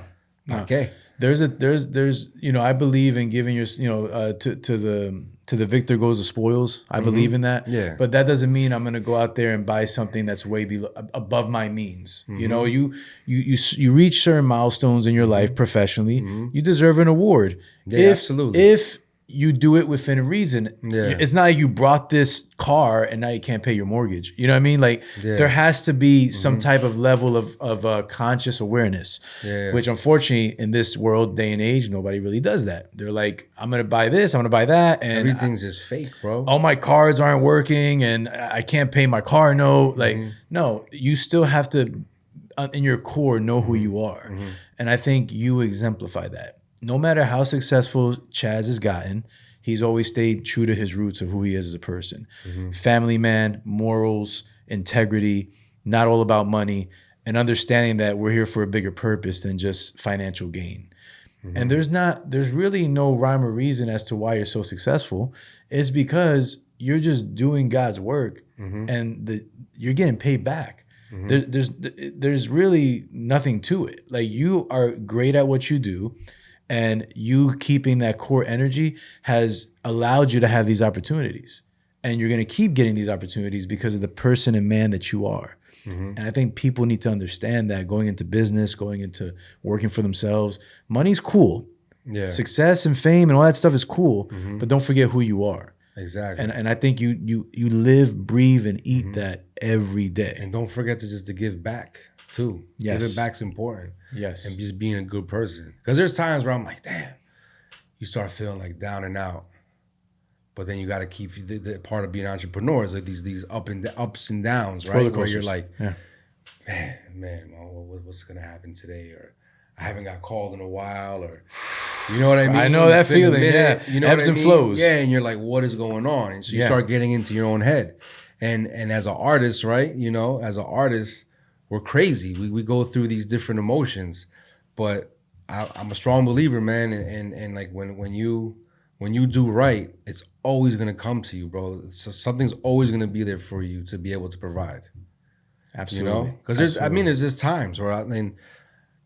Okay. There's I believe in giving your to the victor goes the spoils. I believe in that. Yeah. But that doesn't mean I'm gonna go out there and buy something that's way above my means. You know, you reach certain milestones in your life professionally. You deserve an award. Yeah, absolutely. If you do it within reason. Yeah. It's not like you brought this car and now you can't pay your mortgage. You know what I mean? Like there has to be some type of level of conscious awareness, which unfortunately in this world, day and age, nobody really does that. They're like, I'm going to buy this, I'm going to buy that. And everything's just fake, bro. All my cards aren't working and I can't pay my car note. Like, no, you still have to, in your core, know who you are. And I think you exemplify that. No matter how successful Chaz has gotten, he's always stayed true to his roots of who he is as a person. Family man, morals, integrity, not all about money, and understanding that we're here for a bigger purpose than just financial gain. And there's really no rhyme or reason as to why you're so successful. It's because you're just doing God's work and you're getting paid back. There's really nothing to it. Like you are great at what you do. And you keeping that core energy has allowed you to have these opportunities. And you're going to keep getting these opportunities because of the person and man that you are. And I think people need to understand that going into business, going into working for themselves, money's cool. Yeah. Success and fame and all that stuff is cool, but don't forget who you are. Exactly. And I think you live, breathe, and eat that every day. And don't forget to give back too. Yes. Giving back's important. Yes. And just being a good person. Because there's times where I'm like, damn, you start feeling like down and out. But then you got to keep the part of being an entrepreneur is like these ups and downs, right? Where you're like, man, what's gonna happen today? Or I haven't got called in a while, or you know what I mean? I know that feeling. Yeah, you know, ebbs and flows. Yeah, and you're like, what is going on? And so you start getting into your own head. And as an artist, right? You know, as an artist, we're crazy. We go through these different emotions, but I'm a strong believer, man. And like when you do right, it's always gonna come to you, bro. So something's always gonna be there for you to be able to provide. Absolutely. You know, because there's just times where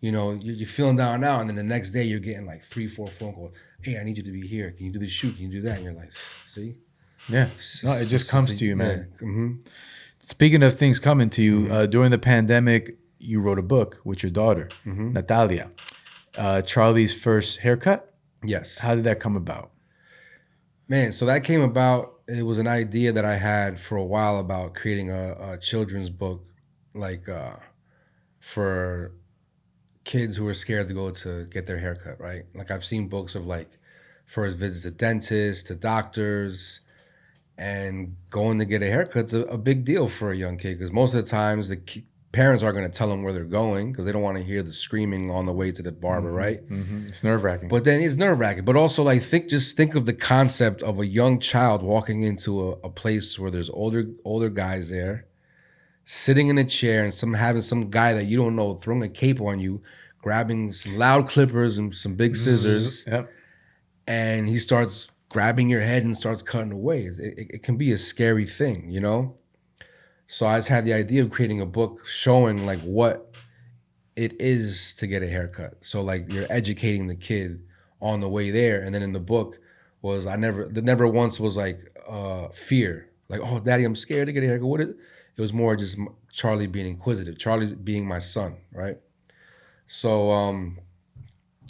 you're feeling down now, and then the next day you're getting like 3-4 phone calls. Hey, I need you to be here. Can you do this shoot? Can you do that? And you're like, see? Yeah. No, it just comes to you, man. Speaking of things coming to you, during the pandemic, you wrote a book with your daughter, Natalia. Charlie's first haircut? Yes. How did that come about? Man, so that came about, it was an idea that I had for a while about creating a children's book, like for kids who are scared to go to get their haircut, right? Like I've seen books of like first visits to dentists, to doctors, and going to get a haircut's a big deal for a young kid because most of the times the parents are going to tell them where they're going because they don't want to hear the screaming on the way to the barber, right? It's nerve-wracking. But then it's nerve-wracking. But also, like, think of the concept of a young child walking into a place where there's older guys there, sitting in a chair, and having some guy that you don't know throwing a cape on you, grabbing some loud clippers and some big scissors, and he starts grabbing your head and starts cutting away. It can be a scary thing, you know? So I just had the idea of creating a book showing like what it is to get a haircut. So like you're educating the kid on the way there. And then in the book was never once was like fear. Like, oh, daddy, I'm scared to get a haircut. What is it? It was more just Charlie being inquisitive. Charlie being my son, right? So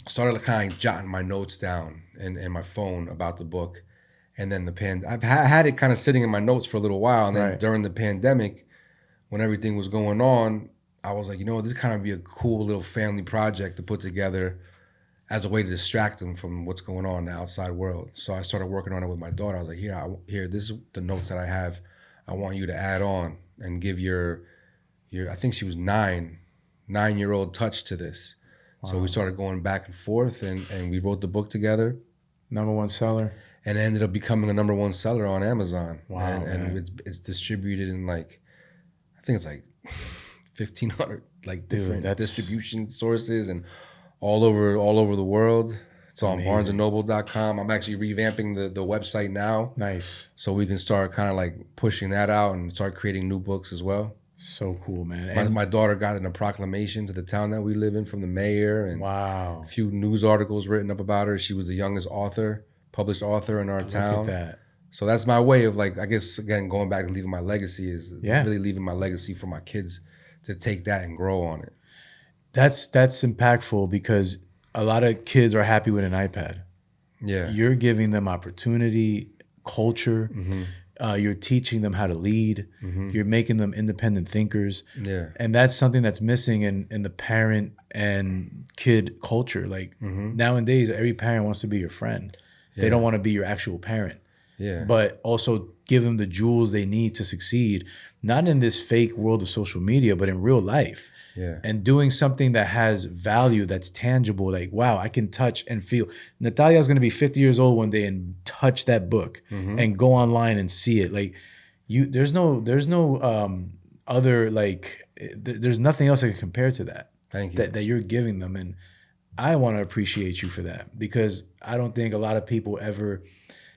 started kind of jotting my notes down in my phone about the book. And then I've had it kind of sitting in my notes for a little while. And then during the pandemic, when everything was going on, I was like, this kind of be a cool little family project to put together as a way to distract them from what's going on in the outside world. So I started working on it with my daughter. I was like, here, this is the notes that I have. I want you to add on and give your I think she was 9-year-old touch to this. Wow. So we started going back and forth and we wrote the book together. #1 seller. And it ended up becoming a #1 seller on Amazon. Wow, and it's distributed in like, I think it's like 1,500 like different distribution sources and all over the world. It's on Amazing. barnesandnoble.com. I'm actually revamping the website now. Nice. So we can start kind of like pushing that out and start creating new books as well. So cool, man. And My daughter got a proclamation to the town that we live in from the mayor, and wow. a few news articles written up about her. She was the youngest published author in our town. Look at that. So that's my way of like, I guess, again, going back and leaving my legacy is really leaving my legacy for my kids to take that and grow on it. That's impactful because a lot of kids are happy with an iPad. Yeah. You're giving them opportunity, culture. You're teaching them how to lead. You're making them independent thinkers. Yeah. And that's something that's missing in the parent and kid culture. Like nowadays, every parent wants to be your friend. They don't want to be your actual parent. Yeah. But also give them the jewels they need to succeed, not in this fake world of social media, but in real life. Yeah. And doing something that has value, that's tangible. Like, wow, I can touch and feel. Natalia's going to be 50 years old one day and touch that book and go online and see it. Like, there's no other, like, there's nothing else that can compare to that. Thank you. That you're giving them. And I want to appreciate you for that, because I don't think a lot of people ever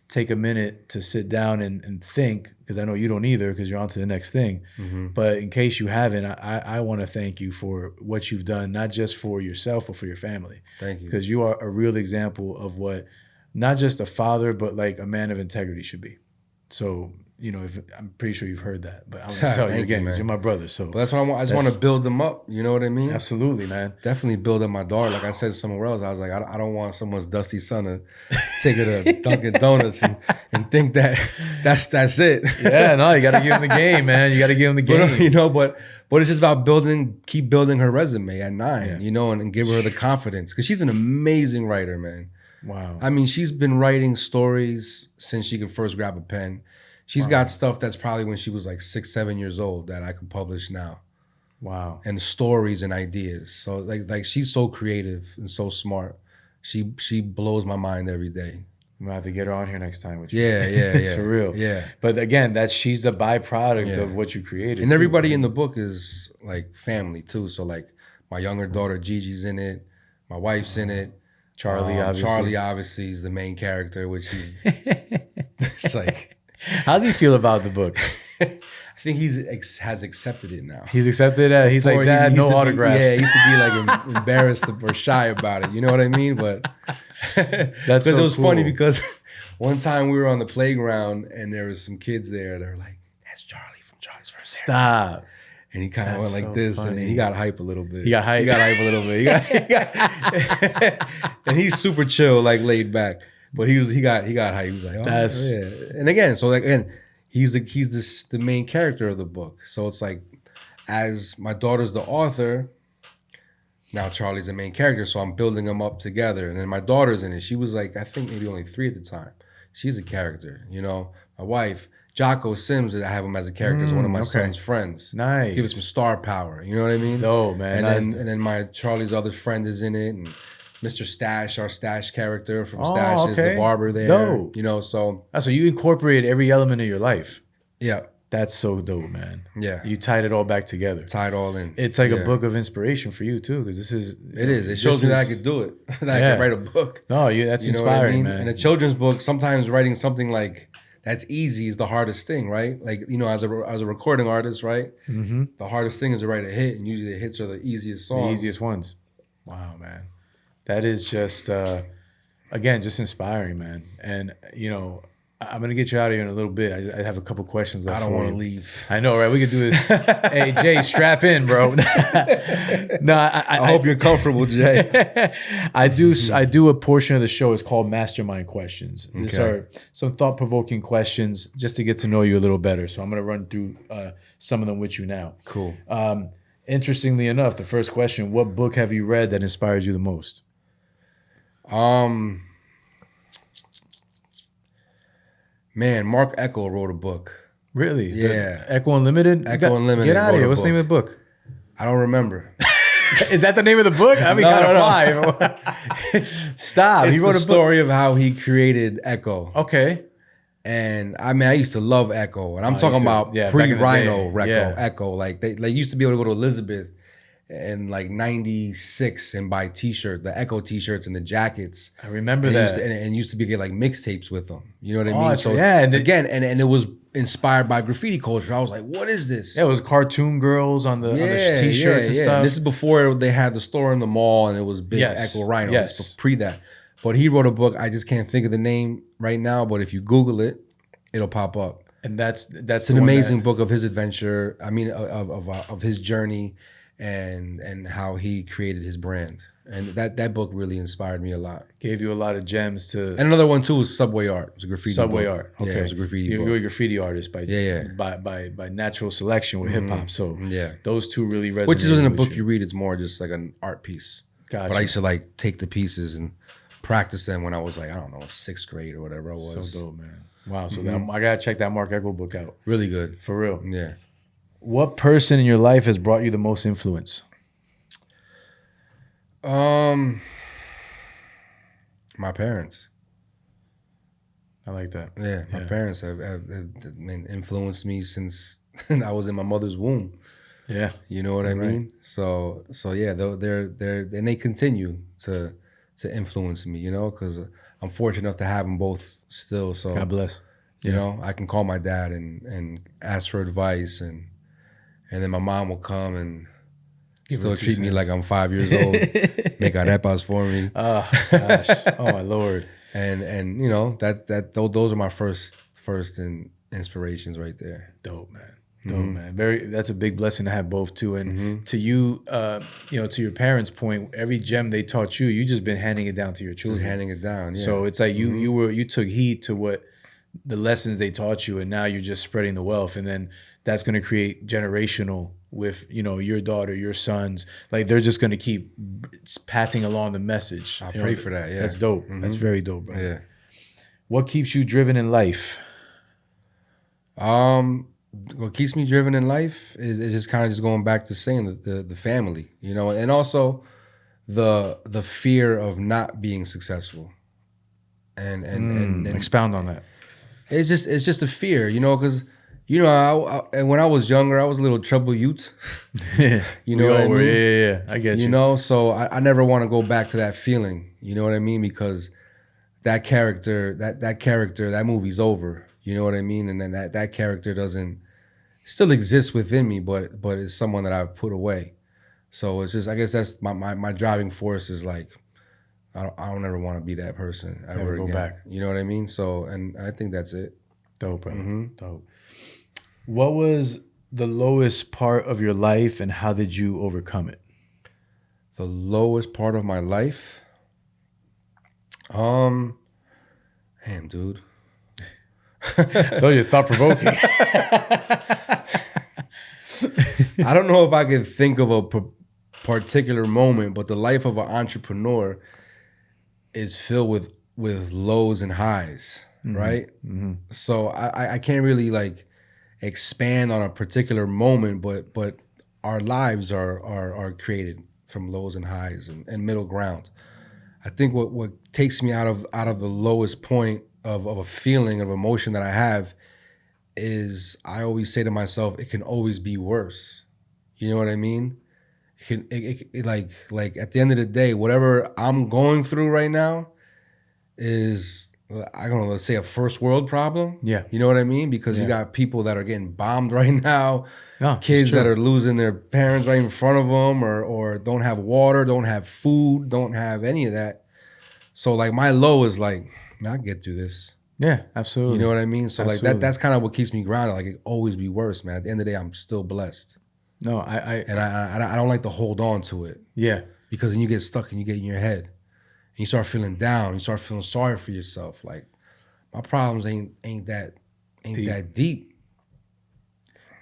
take a minute to sit down and think, because I know you don't either, because you're on to the next thing. But in case you haven't, I want to thank you for what you've done, not just for yourself, but for your family. Thank you. Because you are a real example of what not just a father, but like a man of integrity should be. So, you know, I'm pretty sure you've heard that, but I'm going to tell you again, because you're my brother. So but that's what I want. I just want to build them up. You know what I mean? Absolutely, man. Definitely build up my daughter. Like I said somewhere else, I was like, I don't want someone's dusty son to take her to Dunkin' Donuts and think that that's it. Yeah, no, you got to give him the game, man. You got to give him the game. But, you know, but it's just about keep building her resume at 9, you know, and give her the confidence, because she's an amazing writer, man. Wow. I mean, she's been writing stories since she could first grab a pen. She's got stuff that's probably when she was like 6, 7 years old that I can publish now. Wow. And stories and ideas. So like she's so creative and so smart. She blows my mind every day. I'm gonna have to get her on here next time with you. Yeah. It's for real. Yeah. But again, she's a byproduct of what you created. And everybody in the book is like family too. So like my younger daughter Gigi's in it. My wife's in it. Charlie obviously is the main character, which is it's like. How does he feel about the book? I think has accepted it now. He's accepted it. He's like, Dad, no autographs. He used to be like embarrassed or shy about it. You know what I mean? But that's so it was cool. funny because one time we were on the playground and there was some kids there that were like, "That's Charlie from Charlie's First Haircut." Stop. And he kind of went like so this, funny. and he got hype a little bit. He got hype a little bit. And he's super chill, like laid back. But he got hype. He was like, "Oh, yeah." And again, he's the main character of the book. So it's like, as my daughter's the author, now Charlie's the main character. So I'm building them up together. And then my daughter's in it. She was like, I think maybe only 3 at the time. She's a character, you know. My wife, Jocko Sims, I have him as a character, is one of my son's friends. Nice. Give it some star power. You know what I mean? Dope, man. And then my Charlie's other friend is in it, and Mr. Stash, our Stash character from Stash, is the barber there. Dope. You know, so you incorporate every element of your life. Yeah. That's so dope, man. Yeah. You tied it all back together. Tied all in. It's like a book of inspiration for you too, because this is. It is. It shows me that I could do it. That I can write a book. No, that's inspiring, man. And a children's book, sometimes writing something like that's easy is the hardest thing, right? Like, you know, as a recording artist, right? Mm-hmm. The hardest thing is to write a hit, and usually the hits are the easiest songs. The easiest ones. Wow, man. That is just, again, just inspiring, man. And, you know, I'm going to get you out of here in a little bit. I have a couple questions left. I don't want to leave. I know, right? We could do this. Hey, Jay, strap in, bro. No, I hope you're comfortable, Jay. I do a portion of the show. It's called Mastermind Questions. Okay. These are some thought-provoking questions just to get to know you a little better. So I'm going to run through some of them with you now. Cool. Interestingly enough, the first question, what book have you read that inspired you the most? Man, Mark Ecko wrote a book. Really? Yeah. Echo Unlimited? Echo Unlimited. Get out of here. What's the name of the book? I don't remember. Is that the name of the book? I mean, kind of fly. Stop. He wrote a story of how he created Echo. Okay. And I mean, I used to love Echo. And I'm talking about pre-Rhino Echo. Like they used to be able to go to Elizabeth in like 96 and buy t-shirt, the Echo t-shirts and the jackets. I remember and that. Used to be get like mixtapes with them. You know what I Oh, mean? So yeah, and again, and it was inspired by graffiti culture. I was like, what is this? Yeah, it was cartoon girls on the t-shirts and stuff. And this is before they had the store in the mall and it was big Echo Rhino. Yes. This was pre that. But he wrote a book. I just can't think of the name right now. But if you Google it, it'll pop up. And that's an amazing book of his adventure. I mean, of his journey, and how he created his brand. And that book really inspired me a lot. Gave you a lot of gems to. And another one too was Subway Art. It was a graffiti Subway book. Art. Okay, yeah, it was a graffiti book. You're a graffiti artist by natural selection with hip hop. So those two really resonate. Which isn't a book you read. It's more just like an art piece. Gotcha. But I used to like take the pieces and practice them when I was like, I don't know, 6th grade or whatever I was. So dope, man. Wow. So I gotta check that Mark Eckel book out. Really good. For real. Yeah. What person in your life has brought you the most influence? My parents. I like that. Yeah, my parents have influenced me since I was in my mother's womb. Yeah, you know what I mean. So yeah, they're and they continue to influence me. You know, because I'm fortunate enough to have them both still. So God bless. You know, I can call my dad and ask for advice, and then my mom will come and still treat me like I'm 5 years old, make arepas for me. Oh gosh, oh my Lord. And you know those are my first inspirations right there. Dope, man. Dope, man. That's a big blessing to have both too. And to you, you know, to your parents' point, every gem they taught you, you just been handing it down to your children. Just handing it down. Yeah. So it's like you took heed to what the lessons they taught you, and now you're just spreading the wealth, and then that's going to create generational with, you know, your daughter, your sons. Like they're just going to keep passing along the message. I pray for that. Yeah, that's dope. That's very dope, bro. Yeah. What keeps you driven in life? What keeps me driven in life is just kind of just going back to saying the family, you know, and also the fear of not being successful. And expound on that. It's just a fear, you know, because you know, and when I was younger, I was a little trouble youth. You know what I mean? Yeah, I get you. You know, so I never want to go back to that feeling. You know what I mean? Because that character, that movie's over. You know what I mean? And then that character still exists within me, but it's someone that I've put away. So it's just, I guess that's my driving force is like, I don't ever want to be that person ever Never go again. back. You know what I mean? So, and I think that's it. Dope, bro. Dope. What was the lowest part of your life, and how did you overcome it? The lowest part of my life? Damn, dude. I told you, thought-provoking. I don't know if I can think of a particular moment, but the life of an entrepreneur is filled with lows and highs, right? So I can't really like expand on a particular moment, but our lives are created from lows and highs and middle ground. I think what takes me out of the lowest point of a feeling, of emotion that I have, is I always say to myself, it can always be worse. You know what I mean? It like at the end of the day, whatever I'm going through right now is, I don't know, let's say a first world problem. Yeah. You know what I mean? Because you got people that are getting bombed right now, No, kids that are losing their parents right in front of them, or don't have water, don't have food, don't have any of that. So like my low is like, man, I can get through this. Yeah, absolutely. You know what I mean? So Absolutely. like that's kind of what keeps me grounded. Like it could always be worse, man. At the end of the day, I'm still blessed. No, I don't like to hold on to it. Yeah. Because then you get stuck and you get in your head. And you start feeling down. You start feeling sorry for yourself. Like, my problems ain't that deep.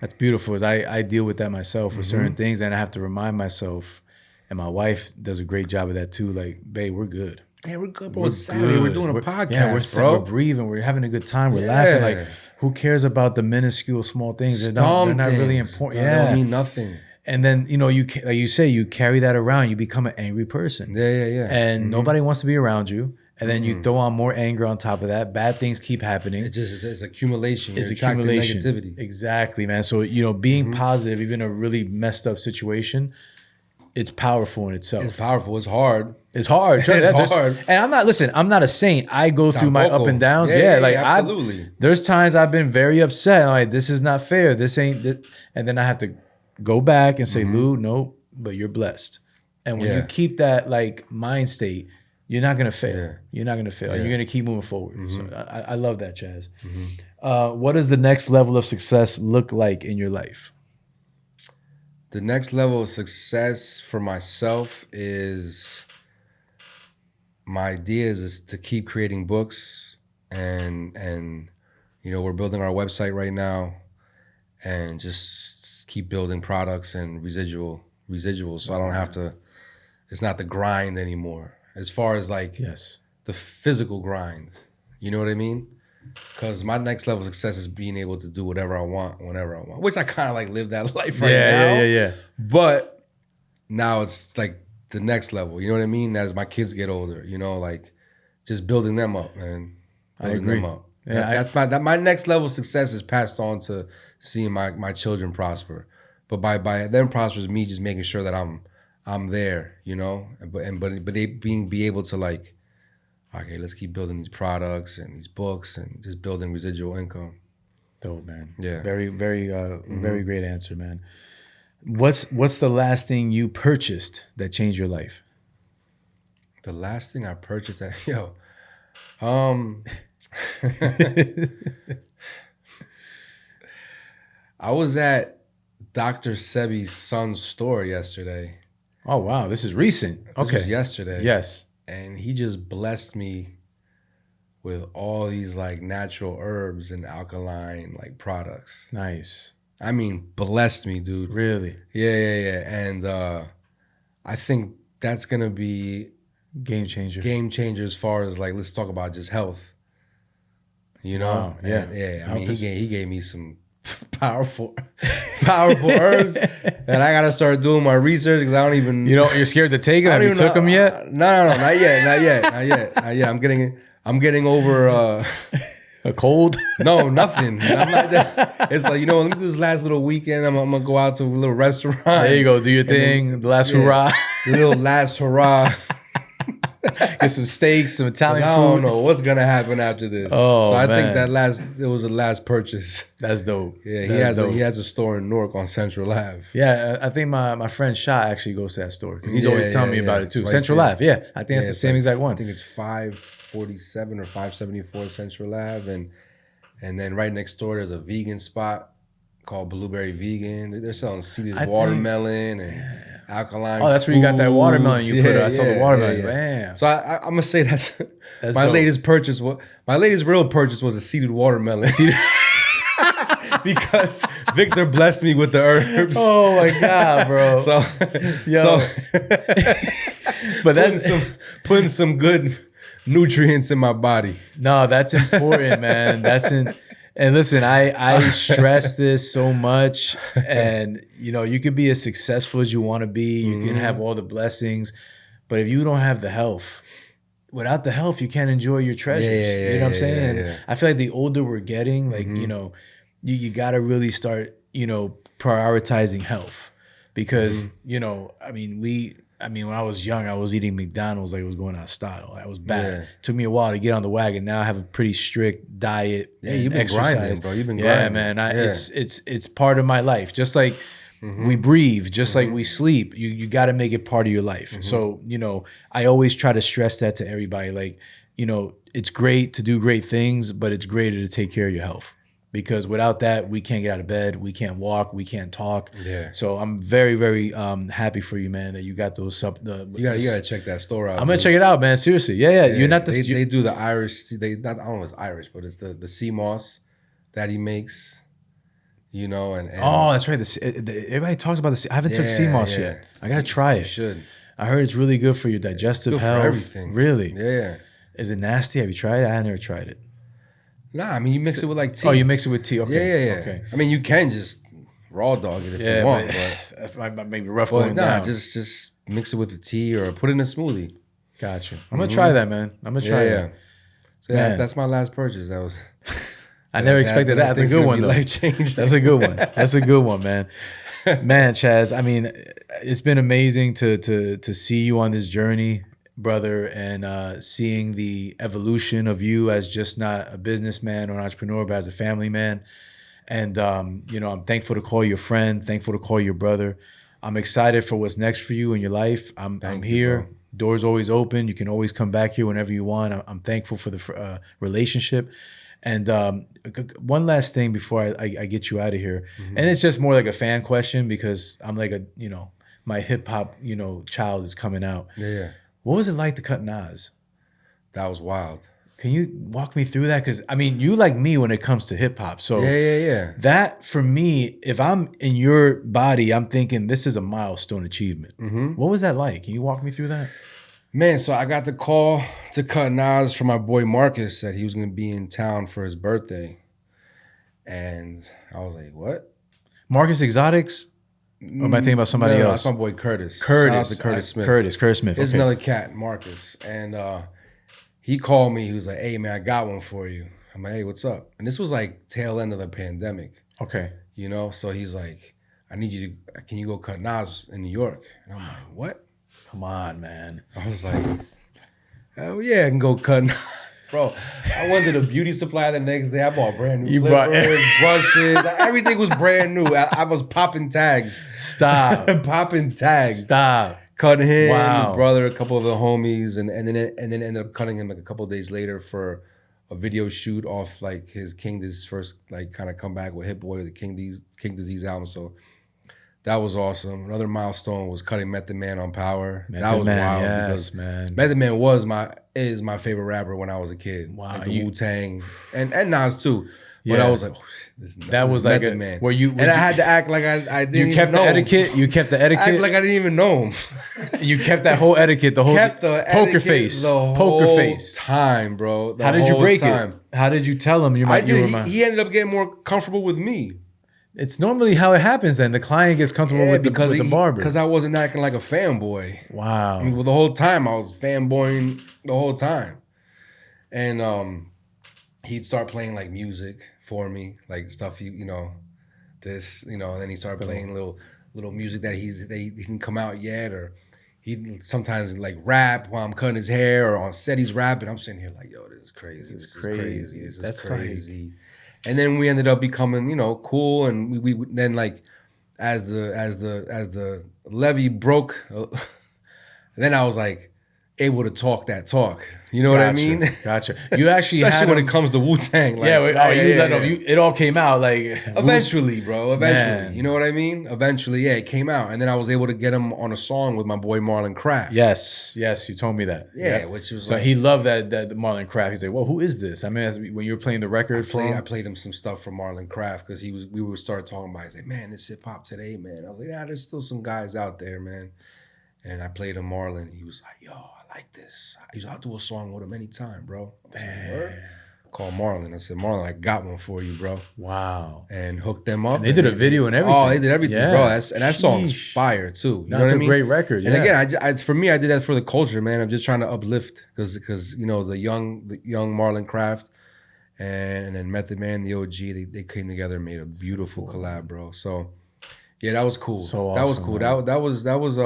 That's beautiful. As I deal with that myself with certain things, and I have to remind myself, and my wife does a great job of that too. Like, babe, we're good. Hey, we're good, bro. It's Saturday. We're doing a podcast, we're breathing. We're having a good time. We're laughing. Like, who cares about the minuscule small things? They're not really important. They don't mean nothing. And then, you know, like you say, you carry that around. You become an angry person. Yeah. And nobody wants to be around you. And then you throw on more anger on top of that. Bad things keep happening. It's accumulation. It's accumulation. Negativity. Exactly, man. So, you know, being positive, even in a really messed up situation, it's powerful in itself. It's powerful. It's hard. It's hard. It's hard. And I'm not a saint. I go through my up and downs. Absolutely. There's times I've been very upset. I'm like, this is not fair. This ain't. And then I have to go back and say, Lou, no, but you're blessed. And when you keep that like mind state, you're not gonna fail. Yeah. You're not gonna fail. You're gonna keep moving forward. So I love that, Chaz. What does the next level of success look like in your life? The next level of success for myself is, my idea is to keep creating books, and you know, we're building our website right now, and just keep building products and residuals, so I don't have to. It's not the grind anymore, as far as like the physical grind. You know what I mean? Because my next level of success is being able to do whatever I want, whenever I want, which I kind of like live that life right now. Yeah. But now it's like the next level. You know what I mean? As my kids get older, you know, like just building them up, man. Building them up. Yeah, that's my next level of success is passed on to seeing my children prosper. But by them prosper is me just making sure that I'm there, you know. But they be able to like, okay, let's keep building these products and these books and just building residual income. Dope, man. Yeah. Very, very, very great answer, man. What's the last thing you purchased that changed your life? The last thing I purchased I was at Dr. Sebi's son's store yesterday. Oh, wow. This is recent. This was yesterday. Yes. And he just blessed me with all these like natural herbs and alkaline like products. Nice. I mean, blessed me, dude. Really? Yeah. And I think that's gonna be game changer. Game changer as far as like, let's talk about just health. You know? Wow. Yeah. And, yeah. I mean, he gave me some powerful herbs that I gotta start doing my research because I don't even. You know, you're scared to take them. Have you took them yet? No, not yet. I'm getting over a cold. No, nothing. I'm not that. It's like, you know, let me do this last little weekend. I'm gonna go out to a little restaurant. There you go. Do your thing. Then, the last hurrah. The little last hurrah. Get some steaks, some Italian food. I don't know what's gonna happen after this. Oh, so I man. think it was the last purchase. That's dope. Yeah, he has a store in Newark on Central Ave. Yeah, I think my friend Shah actually goes to that store because he's always telling me about it too. Right Central Ave, yeah. I think it's the same exact one. I think it's 547 or 574 Central Ave, and then right next door there's a vegan spot called Blueberry Vegan. They're selling seeded watermelon and alkaline. Oh, that's where you got that watermelon you put. I saw the watermelon. Man. So I'm gonna say that's my dope. Latest purchase. My latest real purchase was a seeded watermelon. Because Victor blessed me with the herbs. Oh my God, bro. But that's putting some good nutrients in my body. No, that's important, man. And listen, I stress this so much. And you know, you could be as successful as you want to be. You can have all the blessings, but if you don't have the health, without the health, you can't enjoy your treasures. You know what I'm saying? Yeah. I feel like the older we're getting, like you know, you got to really start, you know, prioritizing health because you know, I mean, when I was young, I was eating McDonald's like it was going out of style. That was bad. Yeah. Took me a while to get on the wagon. Now I have a pretty strict diet. Yeah, you've been exercise. Grinding, bro. You've been grinding. Yeah, man. It's part of my life. Just like we breathe, just like we sleep. You got to make it part of your life. So you know, I always try to stress that to everybody. Like, you know, it's great to do great things, but it's greater to take care of your health. Because without that, we can't get out of bed, we can't walk, we can't talk. Yeah. So I'm very, very happy for you, man, that you got those. You gotta check that store out. I'm gonna check it out, man. Seriously, yeah. You're not the. They do the Irish. I don't know if it's Irish, but it's the sea moss that he makes. You know, and oh, that's right. Everybody talks about this. I haven't took sea moss yet. I gotta try it. You should. I heard it's really good for your digestive health. For everything. Really? Yeah. Is it nasty? Have you tried it? I never tried it. Nah, I mean, you mix it with like tea. Oh, you mix it with tea. Okay. Yeah. Okay. I mean, you can just raw dog it if you want, but that might be rough going down. Just mix it with the tea or put it in a smoothie. Gotcha. I'm gonna try that, man. I'm gonna try that. So that's my last purchase. That was. I never expected that. That's a good one, though. Life changing. That's a good one. That's a good one, man. Man, Chaz, I mean, it's been amazing to see you on this journey, brother, and seeing the evolution of you as just not a businessman or an entrepreneur, but as a family man. And you know, I'm thankful to call you a friend, thankful to call you a brother. I'm excited for what's next for you in your life. I'm here. Bro. Doors always open. You can always come back here whenever you want. I'm thankful for the relationship. And one last thing before I get you out of here, and it's just more like a fan question because I'm like my hip hop child is coming out. Yeah. What was it like to cut Nas? That was wild. Can you walk me through that? Because I mean, you like me when it comes to hip hop. So Yeah. that for me, if I'm in your body, I'm thinking this is a milestone achievement. What was that like? Can you walk me through that? Man, so I got the call to cut Nas from my boy Marcus that he was going to be in town for his birthday. And I was like, what? Marcus Exotics? Or am I thinking about somebody else? That's my boy Curtis. Curtis. Shout out to Curtis Smith. Curtis Smith. There's Okay. another cat, Marcus. And he called me. He was like, hey, man, I got one for you. I'm like, hey, what's up? And this was like tail end of the pandemic. Okay. You know? So he's like, I need you to, can you go cut Nas in New York? And I'm like, what? Come on, man. I was like, hell yeah, I can go cut Nas. Bro, I went to the beauty supply the next day. I bought brand new clippers, brushes. Everything was brand new. I was popping tags. Stop. Popping tags. Stop. Cut him, Wow. his brother, a couple of the homies, and then ended up cutting him like a couple of days later for a video shoot off like his King Disease first like kind of comeback with Hit Boy, the King Disease album. So that was awesome. Another milestone was cutting Method Man on Power. That was wild because Method Man is my favorite rapper when I was a kid. Wow, like the Wu-Tang and Nas too. But Yeah. I was like, That was like Method Man. Were you? And I had to act like I didn't You kept even the know him. etiquette. You kept the Act etiquette. like I didn't even know him. You kept that whole etiquette. The whole Kept the poker etiquette face. the Poker whole face. time, bro. The How did you whole break time. it? How did you tell him? He ended up getting more comfortable with me. It's normally how it happens. Then the client gets comfortable with the barber because I wasn't acting like a fanboy. Wow. I mean, the whole time I was fanboying the whole time, and he'd start playing like music for me, like stuff this, and then he started playing little music that he didn't come out yet, or he'd sometimes like rap while I'm cutting his hair, or on set he's rapping. I'm sitting here like, yo, this is crazy. This is crazy. This is crazy. And then we ended up becoming, cool, and we then like as the levee broke, then I was like able to talk that talk. You know what I mean? Gotcha. You actually Especially when it comes to Wu-Tang. Like, it all came out like eventually, bro. Eventually. Man. You know what I mean? Eventually, yeah, it came out. And then I was able to get him on a song with my boy Marlon Craft. Yes, you told me that. Yeah, which was so he loved that Marlon Craft. He's like, well, who is this? I mean, when you were playing the record I played him some stuff from Marlon Craft because we would start talking about it. He's like, man, this hip hop today, man. I was like, yeah, there's still some guys out there, man. And I played him Marlon. He was like, yo, I like this. I'll do a song with him anytime, bro. Call Marlon. I said, Marlon, I got one for you, bro. Wow. And hooked them up. And they did a video and everything. Oh, they did everything, bro. That song's fire too. You know what I mean? Great record. Yeah. And again, for me, I did that for the culture, man. I'm just trying to uplift because the young Marlon Craft and then Method Man, the OG, they came together and made a beautiful collab, bro. So yeah, that was cool. So that was awesome, cool. man. That was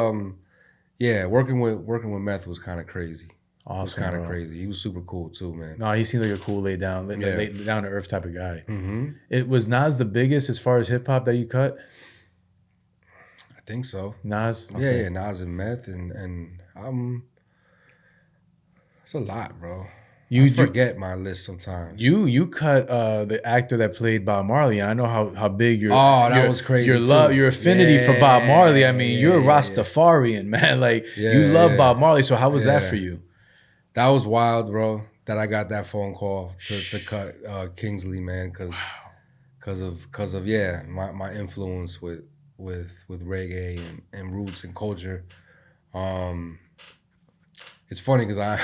yeah, working with Meth was kind of crazy. Awesome, it was kind of bro. crazy. He was super cool too, man. No, he seems like a cool, laid down to earth type of guy. Mm-hmm. It was Nas the biggest as far as hip hop that you cut? I think so. Nas? Okay. Yeah, Nas and Meth and it's a lot, bro. I forget my list sometimes. You cut the actor that played Bob Marley, and I know how big your that was crazy. Your affinity for Bob Marley. I mean, you're a Rastafarian, man. Like you love Bob Marley. So how was that for you? That was wild, bro. That I got that phone call to cut Kingsley, man, because of my influence with reggae and roots and culture. It's funny because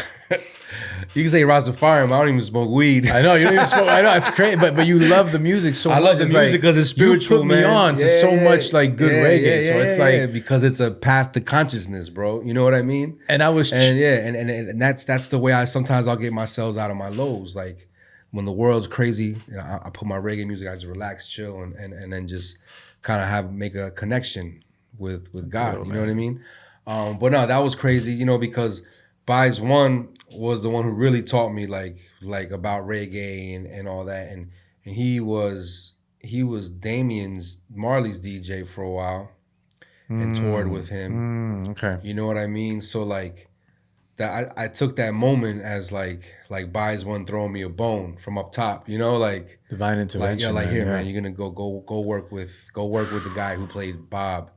you can say Rastafarian, but I don't even smoke weed. I know you don't even smoke. I know it's crazy, but you love the music so much. I love the music because it's spiritual. You put me on to so much like good reggae, so it's like because it's a path to consciousness, bro. You know what I mean? And I was and that's the way I'll get myself out of my lows. Like when the world's crazy, I put my reggae music, I just relax, chill, and then just kind of make a connection with God. You know what I mean? But no, that was crazy, you know, because Bize One was the one who really taught me like about reggae and all that, and he was Marley's DJ for a while, and toured with him. Okay, you know what I mean? So like that, I took that moment as like Bize One throwing me a bone from up top, you know, like divine intervention. Like here, man, you're gonna go work with the guy who played Bob,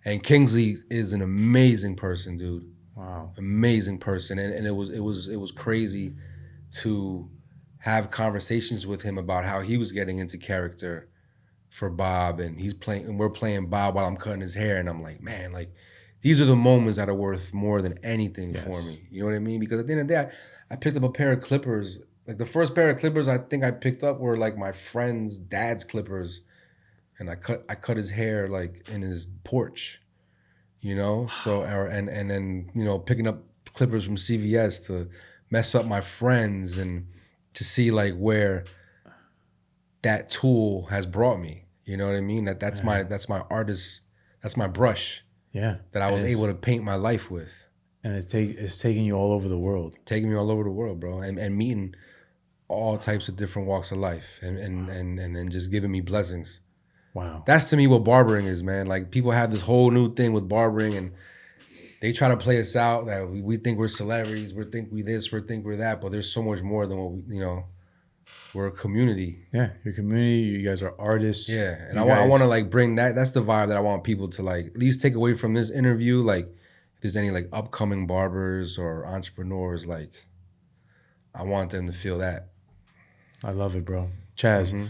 and Kingsley is an amazing person, dude. Wow, amazing person, and it was crazy to have conversations with him about how he was getting into character for Bob, and we're playing Bob while I'm cutting his hair, and I'm like, man, like these are the moments that are worth more than anything for me. You know what I mean? Because at the end of the day, I picked up a pair of clippers. Like the first pair of clippers I think I picked up were like my friend's dad's clippers, and I cut his hair like in his porch. You know, so and then, you know, picking up clippers from CVS to mess up my friends, and to see like where that tool has brought me. You know what I mean? That's my artist, that's my brush. Yeah, that I was able to paint my life with. And it's taking you all over the world. Taking me all over the world, bro, and meeting all types of different walks of life, and just giving me blessings. Wow. That's to me what barbering is, man. Like people have this whole new thing with barbering, and they try to play us out that we think we're celebrities, we think we this, we think we're that, but there's so much more than what we, you know, we're a community. Yeah, your community, you guys are artists. Yeah, and I want to like bring that's the vibe that I want people to like at least take away from this interview. Like if there's any like upcoming barbers or entrepreneurs, like I want them to feel that. I love it, bro. Chaz,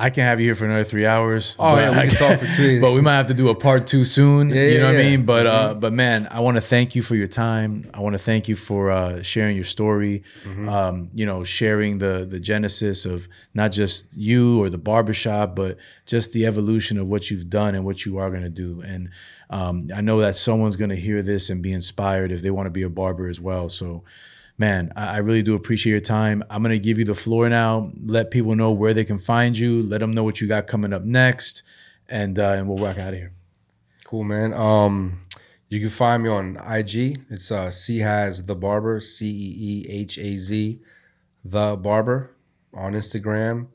I can have you here for another 3 hours. Oh yeah, we can talk for 2 But we might have to do a part 2 soon. Yeah, you know what I mean? Mm-hmm. But man, I want to thank you for your time. I want to thank you for sharing your story. You know, sharing the genesis of not just you or the barbershop, but just the evolution of what you've done and what you are going to do. And I know that someone's going to hear this and be inspired if they want to be a barber as well. So man, I really do appreciate your time. I'm going to give you the floor now. Let people know where they can find you. Let them know what you got coming up next. And we'll rock out of here. Cool, man. You can find me on IG. It's Chaz the Barber, CEEHAZ the Barber on Instagram.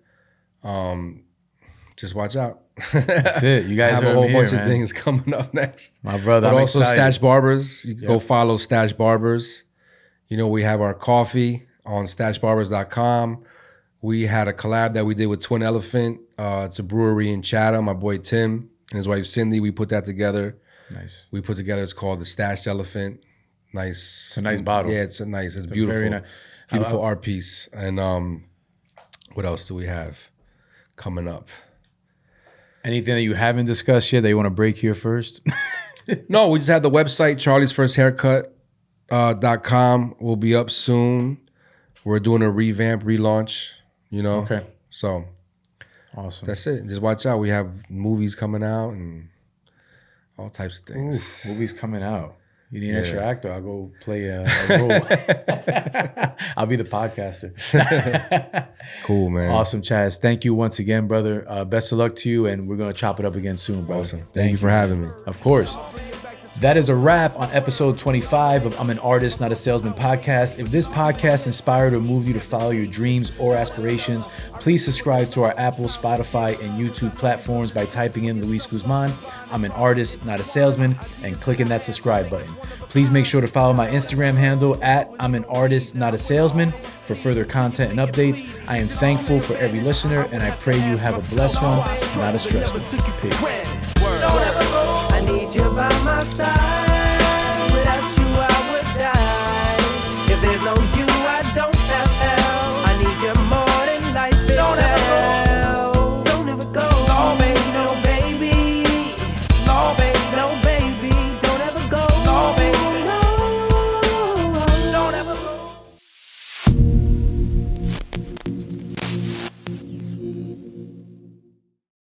Just watch out. That's it. You guys have a whole bunch of things coming up next. My brother, but I'm also excited. Stash Barbers. You can go follow Stash Barbers. You know, we have our coffee on stashbarbers.com. We had a collab that we did with Twin Elephant. It's a brewery in Chatham. My boy Tim and his wife Cindy, we put that together. Nice. We put together, it's called the Stashed Elephant. Nice. It's a nice bottle. Yeah, it's beautiful. Very nice. Beautiful art piece. And what else do we have coming up? Anything that you haven't discussed yet that you want to break here first? No, we just have the website, charliesfirsthaircut.com will be up soon. We're doing a relaunch, you know. Okay. So awesome. That's it. Just watch out. We have movies coming out and all types of things. Ooh, movies coming out. You need an extra actor? I'll go play a role. I'll be the podcaster. Cool, man. Awesome, Chaz. Thank you once again, brother. Best of luck to you, and we're going to chop it up again soon, brother. Awesome. Thank you for having me. Of course. That is a wrap on episode 25 of I'm an Artist, Not a Salesman podcast. If this podcast inspired or moved you to follow your dreams or aspirations, please subscribe to our Apple, Spotify, and YouTube platforms by typing in Luis Guzman, I'm an Artist, Not a Salesman, and clicking that subscribe button. Please make sure to follow my Instagram handle at I'm an Artist, Not a Salesman for further content and updates. I am thankful for every listener, and I pray you have a blessed one, not a stressful one. Peace. I need you by my side.